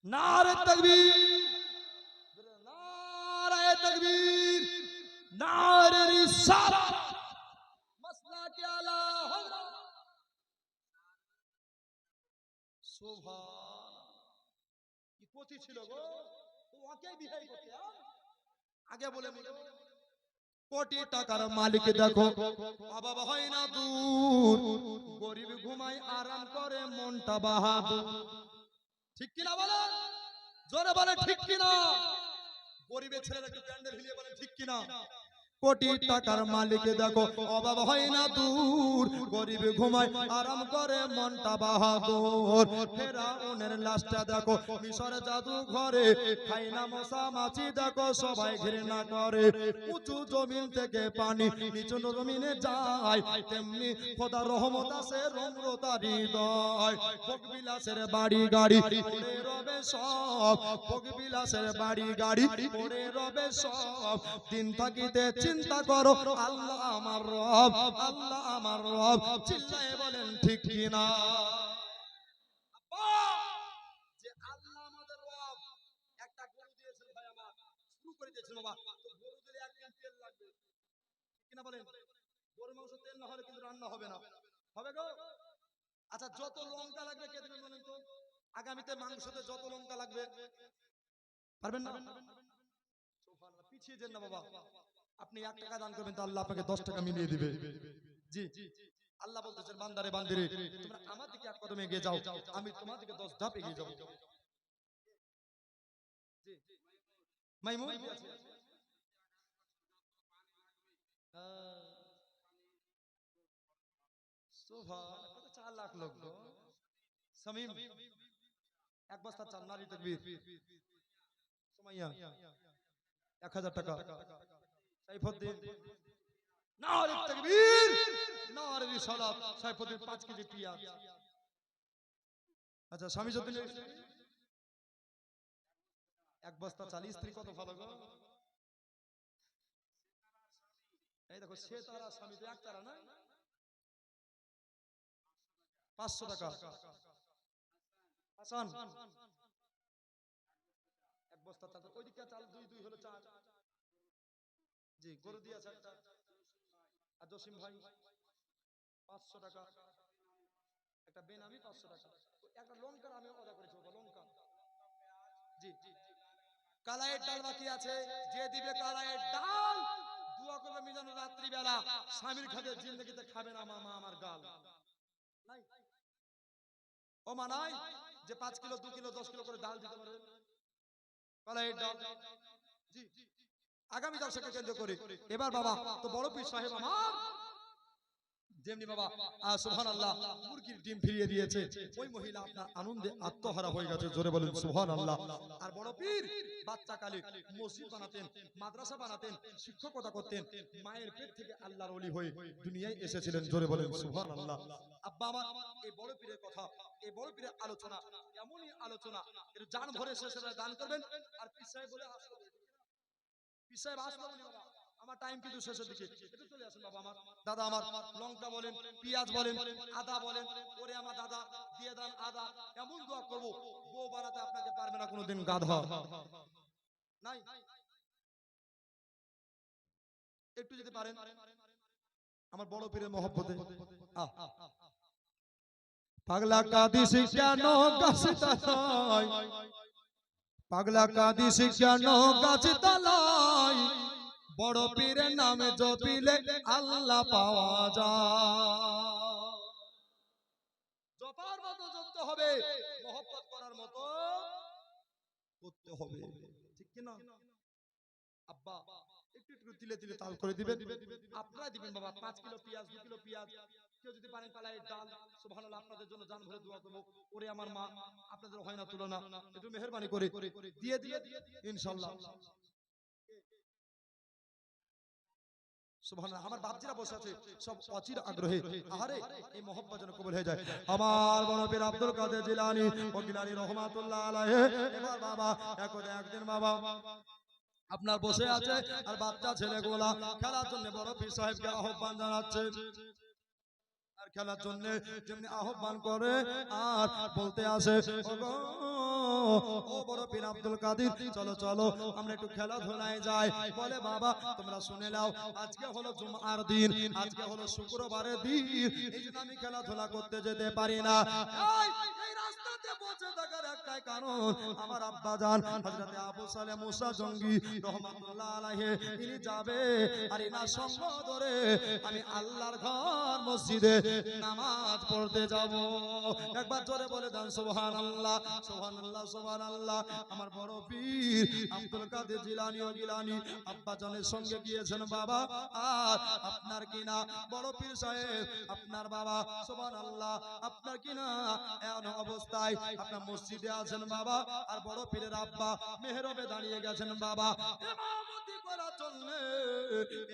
নারে তাকবীর, নারে তাকবীর, নারে রিসালাত, মাসলাকে আলা হযরত। সুবহানাল্লাহ, কি কোচি ছিল গো, তো ওকে বিহাই করতে আগে বলে নিল। কোটি টাকার মালিক দেখো, বাবা হয় না দূর, গরিব ঘুমায় আরাম করে মনটা বাহাদুর। ঠিক কিনা বলেন? জোরে বলে ঠিক কিনা? গরিবের ছেলেরা একটু প্যান্ডেল হিলিয়ে বলে ঠিক কিনা? কোটি টাকার মালিক দেখো অভাব হয় না দূর, গরিব ঘুমায় আরাম করে মনটা বাহাদুর। ফেরাউনের লাশটা দেখো মিশরে জাদু ঘরে, খাই না মশা মাছি দেখো সবাই ঘৃণা করে। উঁচু জমিন থেকে পানি নিচু জমিনে যায়, তেমনি খোদার রহমত আছে রম্রতা হৃদয়। ভোগবিলাসের বাড়ি গাড়ি পড়ে রবে সব, ভোগবিলাসের বাড়ি গাড়ি পড়ে রবে সব। দিন থাকিতে চিন্তা করো আল্লাহ আমার রব, আল্লাহ আমার রব। চিল্লায়ে বলেন ঠিক কিনা? যে আল্লাহ আমাদের রব, একটা গরু দিয়েছেন ভাই আমার, শুরু করে দিয়েছেন বাবা। তো গরু দিলে এক কেজি তেল লাগবে, ঠিক কিনা বলেন? গরুর মাংস তেল না হলে কিন্তু রান্না হবে না, হবে গো? আচ্ছা, যত লঙ্কা লাগবে কে দেবেন বলেন তো? আগামীতে মাংসতে যত লঙ্কা লাগবে পারবেন না? সুবহানাল্লাহ, পিছিয়ে যান না বাবা। আপনি 1 টাকা দান করবেন তো আল্লাহ আপনাকে 10 টাকা মিলিয়ে দিবে। জি, আল্লাহ বলতেছেন বান্দারে বান্দিরে তোমরা আমার দিকে এক কদম এগিয়ে যাও, আমি তোমার দিকে 10 ধাপ এগিয়ে যাব। জি, মাইমুন সুবহান, কত 4 লাখ লোক গো। শামীম 1 বস্তা চাল, নারী তাকবীর। সুমাইয়া 1000 টাকা। সাইফুদ্দিন নারী তাকবীর, নারী রিসালাত। সাইফুদ্দিন 5 কেজি পেঁয়াজ। আচ্ছা, শামীজউদ্দিন 1 বস্তা চাল। স্ত্রী কত ভালো গো। এই দেখো সে তারা স্বামী তো এক তারা না, 500 টাকা। হাসান 1 বস্তা চাল। ওই দিকে চাল 2 হলো 4। জি, গরু দিয়ে আছে একটা। আর জসিম ভাই 500 টাকা। একটা বেনামি 500 টাকা। একটা লঙ্কার আমি অর্ডার করেছি বাবা, লঙ্কা। জি, কালাইয়ের ডাল বাকি আছে, যে দিবে কালাইয়ের ডাল দোয়া করবে মিজানুর রাত্রি বেলা স্বামীর খাতে জিন্দেগিতে খাবে না মামা আমার গাল। নাই ও মানাই যে 5 কিলো 2 কিলো 10 কিলো করে ডাল দিতে পারবেন কালাইয়ের ডাল। জি, আগামী দর্শককে কেন্দ্র করে এবার বাবা তো বড় পীর সাহেব আমার যেমনি বাবা সুবহানাল্লাহ মুরগির ডিম ফিরিয়ে দিয়েছে, ওই মহিলা আপনার আনন্দে আত্মহারা হয়ে গেছে। জোরে বলেন সুবহানাল্লাহ। আর বড় পীর বাচ্চা কালে মসজিদ বানাতেন, মাদ্রাসা বানাতেন, শিক্ষকতা করতেন, মায়ের পেট থেকে আল্লাহর ওলি হয়ে দুনিয়ায় এসেছিলেন। জোরে বলেন সুবহানাল্লাহ। আব্বা আমার এই বড় পীরের কথা, এই বড় পীরের আলোচনা এমনই আলোচনা, এর জান ভরে শেষে দান করবেন। আর পীর সাহেব বলে আসলো, পীর সাহেব আসলো বলি বাবা আমার টাইম কিন্তু শেষের দিকে, একটু চলে আসেন বাবা আমার। দাদা আমার লঙ্কা বলেন, পেঁয়াজ বলেন, আদা বলেন, ওরে আমার দাদা দিয়ে দেন আদা। এমন দোয়া করব বউ বানাতে আপনাকে পারবে না কোনোদিন গাধা। নাই একটু যদি পারেন আমার বড় পীরের মহব্বতে। পাগলা কাদিস কেন গাছে তলায়, পাগলা কাদিস কেন গাছে তলায়, বড় পীরের নামে জপিলে আল্লাহ পাওয়া যায়। জপার মতো জপতে হবে, মহব্বত করার মতো করতে হবে, ঠিক কি না? আব্বা একটু একটু তিলে তিলে তাল করে দিবেন, আপনারা দিবেন বাবা। 5 কিলো পেঁয়াজ 2 কিলো পেঁয়াজ, কেউ যদি পারেন কালাইয়ের ডাল। সুবহানাল্লাহ, আপনাদের জন্য জান ভরে দোয়া করব। ওরে আমার মা আপনাদের হয় না তুলনা, একটু মেহেরবানি করে দিয়ে দিয়ে ইনশাআল্লাহ। সুবহানাল্লাহ, আমার বাপজিরা বসে আছে সব অচির আগ্রহে, আরে এই মহব্বত যেন কবুল হয়ে যায়। আমার বড় পীর আব্দুল কাদের জিলানী ও গিলানী রহমাতুল্লাহ আলাইহি। এবার বাবা একদিন বাবা আপনার বসে আছে আর বাচ্চা ছেলেগুলা খেলার জন্য বড় পীর সাহেবকে আহ্বান জানাচ্ছে। আর খেলার জন্য যেমনি আহ্বান করে আর বলতে আসে, ও বড় পীর আব্দুল কাদের চলো চলো আমরা একটু খেলাধুলায় যাই। বলে বাবা তোমরা শুনে নাও, আজকে হলো জুমার দিন, আজকে হলো শুক্রবারের দিন, এই জন্য আমি খেলাধুলা করতে যেতে পারি না। এই রাস্তাতে দুনিয়াতে বসে থাকার একটাই কারণ আমার আব্বা জান হযরত আবু সালেহ মুসা জঙ্গি রহমাতুল্লাহ আলাইহি ইনি যাবে আর ইনার সঙ্গ ধরে আমি আল্লাহর ঘর মসজিদে নামাজ পড়তে যাব। একবার জোরে বলে দেন সুবহানাল্লাহ সুবহানাল্লাহ সুবহানাল্লাহ। আমার বড় পীর আব্দুল কাদের জিলানী ও গিলানী আব্বা জানের সঙ্গে গিয়েছেন বাবা। আর আপনার কিনা বড় পীর সাহেব আপনার বাবা সুবহানাল্লাহ আপনার কিনা এমন অবস্থায় আপনার মসজিদে আছেন বাবা। আর বড় পীরের আব্বা মেহরবে দাঁড়িয়ে গেছেন বাবা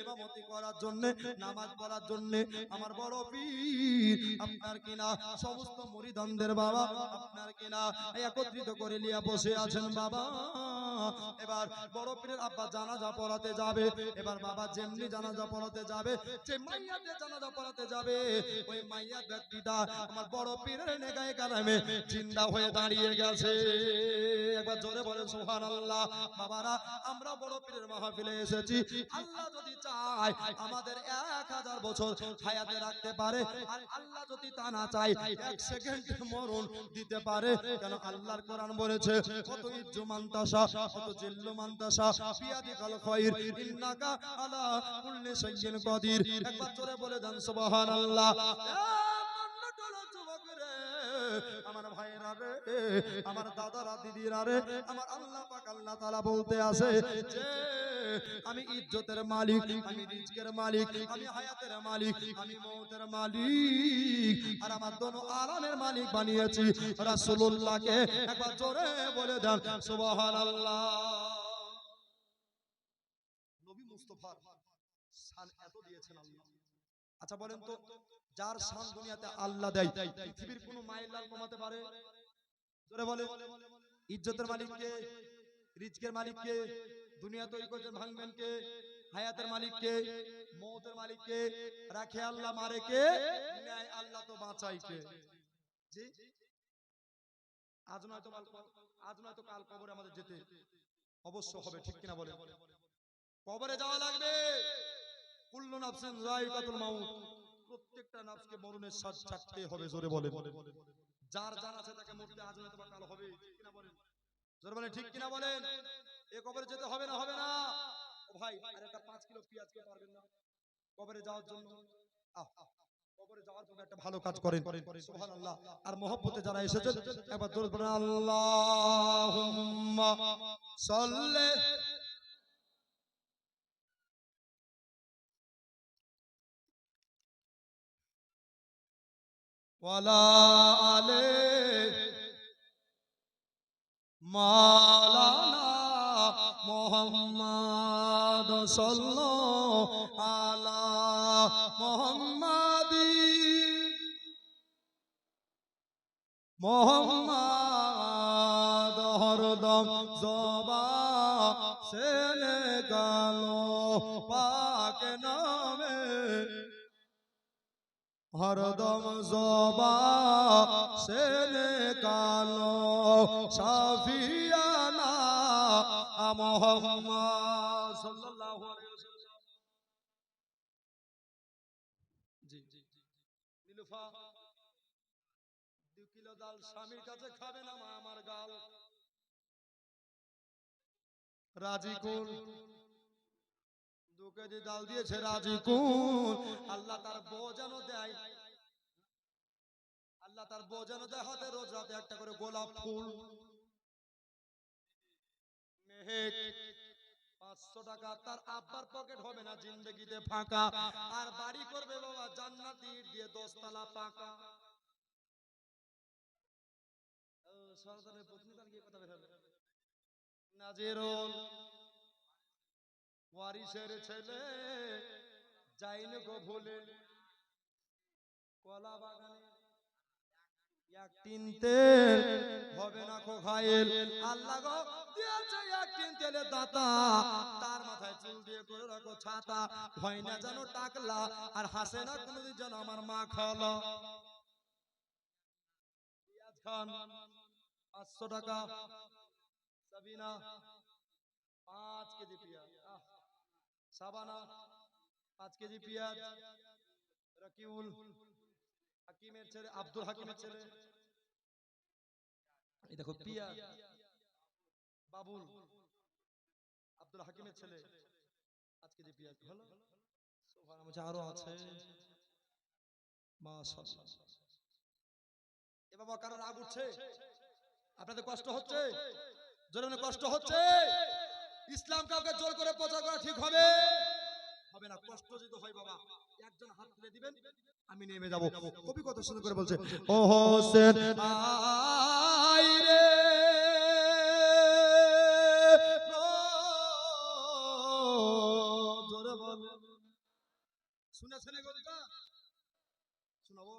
ইমামতি করার জন্য নামাজ পড়ার জন্য। আমার বড় পীর আপনার কিনা সমস্ত মুরিদানদের বাবা আপনার কিনা একত্রিত করে নিয়ে বসে আছেন বাবা। এবার বড় পীরের আব্বা জানাজা পড়াতে যাবে। এবার বাবা যেমনি জানাজা পড়াতে যাবে, যে মাইয়াতে জানাজা পড়াতে যাবে, ওই মাইয়া ব্যক্তিটা আমার বড় পীরের নেগায়ে কালামে জিন্দা হয়ে দাঁড়িয়ে গেছে। একবার জোরে বলেন সুবহানাল্লাহ। বাবারা আমরা বড় পীরের মাহফিলে এসেছি, আল্লাহ যদি চায় আমাদের 1000 বছর হায়াতে রাখতে পারে, আর আল্লাহ যদি তা না চায় 1 সেকেন্ড মরণ দিতে পারে। কেন আল্লাহর কোরআন বলেছে কত ইজ্জু মানতাসা কত জিল্লু মানতাসা বিয়াদিকাল খায়র ইন্নাকা আলা কুল্লি শাইইন কাদির। একবার জোরে বলে দেন সুবহানাল্লাহ। আমার ভাইরা রে, আমার দাদারা দিদিরা রে, আমার আল্লাহ পাক আল্লাহ তাআলা বলতে আছে যে আমি ইজ্জতের মালিক, আমি রিজকের মালিক, আমি হায়াতের মালিক, আমি মওতের মালিক, আর আমার দোনো আলামের মালিক বানিয়েছি রাসূলুল্লাহকে। একবার জোরে বলে দেন সুবহানাল্লাহ। নবী মুস্তাফার শান এত দিয়েছেন আল্লাহ। আচ্ছা বলেন তো, যার শান দুনিয়াতে আল্লাহ দেয় পৃথিবীর কোন মায়ের লাল কমাতে পারে? জোরে বলে। ইজ্জতের মালিক কে? রিজকের মালিক কে? দুনিয়া তৈরি করতে ভাঙবেন কে? হায়াতের মালিক কে? মওতের মালিক কে? রাখে আল্লাহ, মারে কে? নেয় আল্লাহ, তো বাঁচাই কে? জি, আজ নয়তো কাল কবরে আমাদের যেতে অবশ্য হবে, ঠিক কিনা বলে? কবরে যাওয়া লাগবে। কুল্লু নাফসিন যায়িকাতুল মাউত, প্রত্যেকটা নাফসকে মরণের স্বাদ চাখতে হবে। জোরে বলে। যার জান আছে তাকে মরতে আজ নয়তো কাল হবে, ঠিক কিনা বলেন? জোরে বলেন, ঠিক কিনা বলেন? এ কবরে যেতে হবে না? হবে না? ও ভাই, আর একটা 5 কিলো পেঁয়াজ কে পারবেন না কবরে যাওয়ার জন্য? কবরে যাওয়ার জন্য একটা ভালো কাজ করেন, সুবহানাল্লাহ। আর মহব্বতে যারা এসেছেন একবার জোরে বলেন আল্লাহুম্মা সাল্লি ওয়ালা আলে মাওলানা মুহাম্মদ সাল্লাল্লাহু আলা মোহাম্মদ হরদম জবা সেনে গালো পাক নামে, হরদম জবা সেনে গালো শাফিয়ানা মুহাম্মদ সাল্লাল্লাহু আলাইহি ওয়াসাল্লাম। জি জি নীলুফা 2 কিলো ডাল স্বামীর কাছে খাবে না মা আমার গাল। রাজি কোন? 2 কেজি ডাল দিয়েছে, রাজি কোন? আল্লাহ তার বউ যেন দেয়, আল্লাহ তার বউ যেন দেয় হাতে রোজ রাতে একটা করে গোলাপ ফুল। মেহেক 500 টাকা, তার আব্বার পকেট হবে না জিন্দেগিতে ফাঁকা। আর বাড়ি করবে বাবা জান্নাতি ইট দিয়ে 10 তলা পাকা। সরদারের প্রতিনিধান কি কথা বের হবে? নাজিরুল ওয়ারিসের ছেলে যাইনি গো ভুলে, কলা বাগানে এক টিন তেল হবে না কো খায়েল। আল্লাহ গো দিয়েছে 1 টিন তেলের দাতা, তার মাথায় চুল দিয়ে করে রাখো ছাতা। হয় না যেন টাকলা, আর হাসে না কোনোদিন যেন আমার মা খালা। পিয়াজ খান 500 টাকা। সাবিনা 5 কেজি পেঁয়াজ। সাবানা 5 কেজি পেঁয়াজ। রাকিউল হাকিমের ছেলে, আব্দুল হাকিমের ছেলে এই দেখো পিয়া বাবুল আব্দুল হাকিমের ছেলে আজকে যে পিয়া হলো সুবহানাল্লাহ, আরো আছে মাশাআল্লাহ। এ বাবা কারো রাগ উঠছে? আপনাদের কষ্ট হচ্ছে? জোরে বলে কষ্ট হচ্ছে? ইসলাম কাউকে জোর করে প্রচার করা ঠিক হবে? হবে না। কষ্ট যদি হয় বাবা একজন হাত তুলে দিবেন, আমি নেমে যাব। কবি কত সুন্দর করে বলছে, ও হোসেন আই রে জোরে বল। শুনেছেন এই গল্পটা? শোনাবো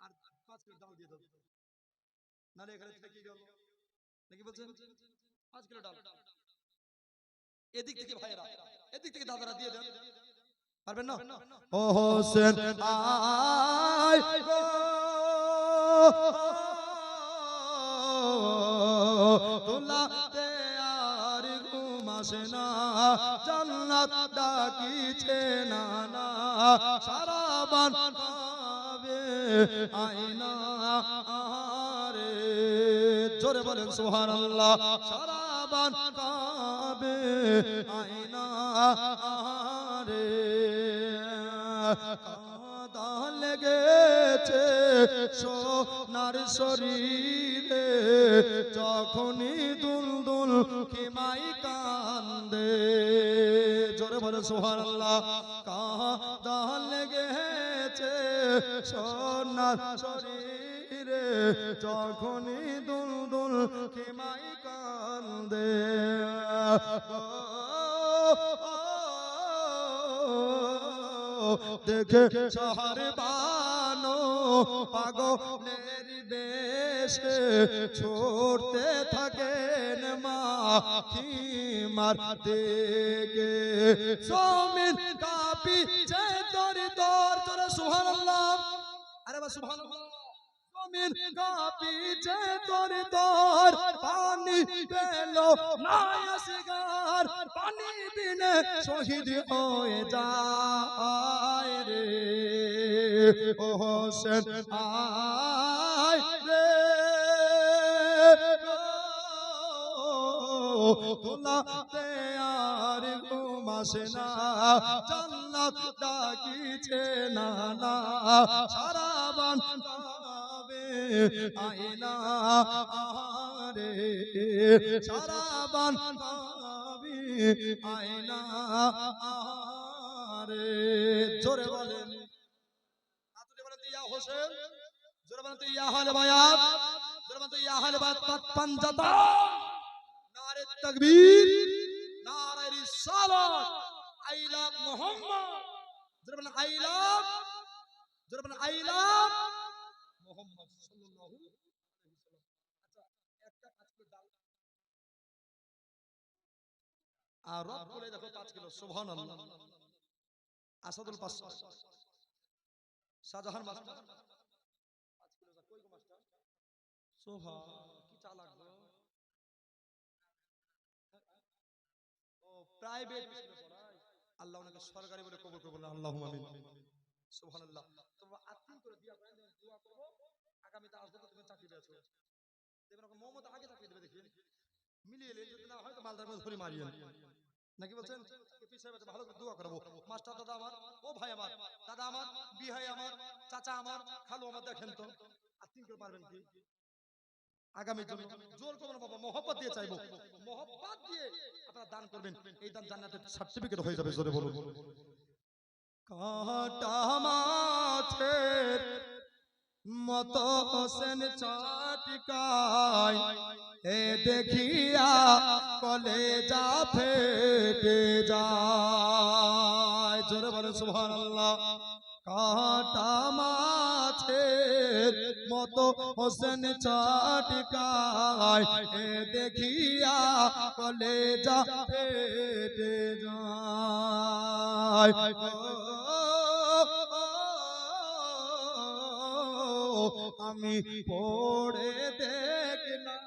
আর 5 কিলো ডাল দিয়ে দেবো, নালে এখানে থেকে গেল নাকি বলছেন? 5 কিলো ডাল এদিক থেকে ভাইরা, এদিক থেকে দাদারা দিয়ে দেন, পারবেন না? ও হোসেন আয় গো তোলাতে আর ঘুম আসে না, জান্নাত ডাকিছে না না, সারা বান পাবে আয়না আরে জোরে বলেন সুবহানাল্লাহ। সারা বান পাবে আয়না আরে কাঁদা লেগেছে সোনার শরীরে, যখনই দুলদুল খিমাই কান্দে জোরে বলে সুবহানাল্লাহ। কাঁদা লেগেছে সোনার শরীরে, যখনই দুলদুল খিমাই কান্দে দেখে শহর বানো পাগলের বেশে ছুটতে থাকেন মা খিমার দিকে, জমিন কাঁপিছে তোর তোর তোরে সুবহানাল্লাহ। আরে বা সুবহানাল্লাহ। জমিন কাঁপিছে তোর তোর, পানি পেল না আসগার, পানি বিনে শহীদ হয়ে যায় রে ও হোসেন আয় রে তোলাতে আর ঘুম আসে না, জান্নাত ডাকিছে না না, সারা বান পাবে আয়না আরে, সারা বান পাবে আয়না আরে জোরে বলেন, আতুরে বলেন ইয়া হোসেন, জোরে বলেন ইয়া আহলে বায়াত, জোরে বলেন ইয়া আহলে বায়াত পাঞ্জাতা, নারে তাকবীর, নারে রিসালাত, আই লাভ মুহাম্মদ, জোরে বলেন আই লাভ, জোরে বলেন আই লাভ মুহাম্মদ সাল্লাল্লাহু আলাইহি ওয়াসাল্লাম। আচ্ছা একটা 5 কিলো ডাল আর রব করে দেখো 5 কিলো সুবহানাল্লাহ। Asadul pass Shahjahan master 5 kilo যা কই গো মাস্টার সোভা কি চালাক গো, ও প্রাইভেট স্কুলে পড়ায়, আল্লাহ ওনাকে সরকারি বলে কবুল করুন আল্লাহুম্মা আমিন সুবহানাল্লাহ। তোমরা আত্মীয় করে দোয়া করেন, দোয়া করব আগামীতে আসবে তো তুমি চাকরি পেয়েছো, দেখবেন ওকে মোহাম্মদ আগে চাকরি দেবে, দেখেন মিলিয়ে এলে যদি না হয় তো মালদার মধ্যে ধরে মারিয়েন নাকি বলছেন? পিছিয়ে বাচ্চা ভালো করে দোয়া করবো, মাস্টার দাদা আমার, ও ভাই আমার, দাদা আমার, বিহাই আমার, চাচা আমার, খালু আমার, দেখেন তো আত্মীয় করে পারবেন কি আগামীর জন্য? জোর করবো না বাবা, মহব্বত দিয়ে চাইবো, মহব্বত দিয়ে আপনারা দান করবেন, এই দান জান্নাতের সার্টিফিকেট হয়ে যাবে জোরে বলুন। কাটা মাছের মতো হোসেন চাটকায়, এ দেখিয়া কলেজা ফেটে যায় জোরে বলে সুবহানাল্লাহ। কাটা মাছের মতো হোসেন চাটকায়, এ দেখিয়া কলেজা ফেটে যায় আমি পড়ে দেখলাম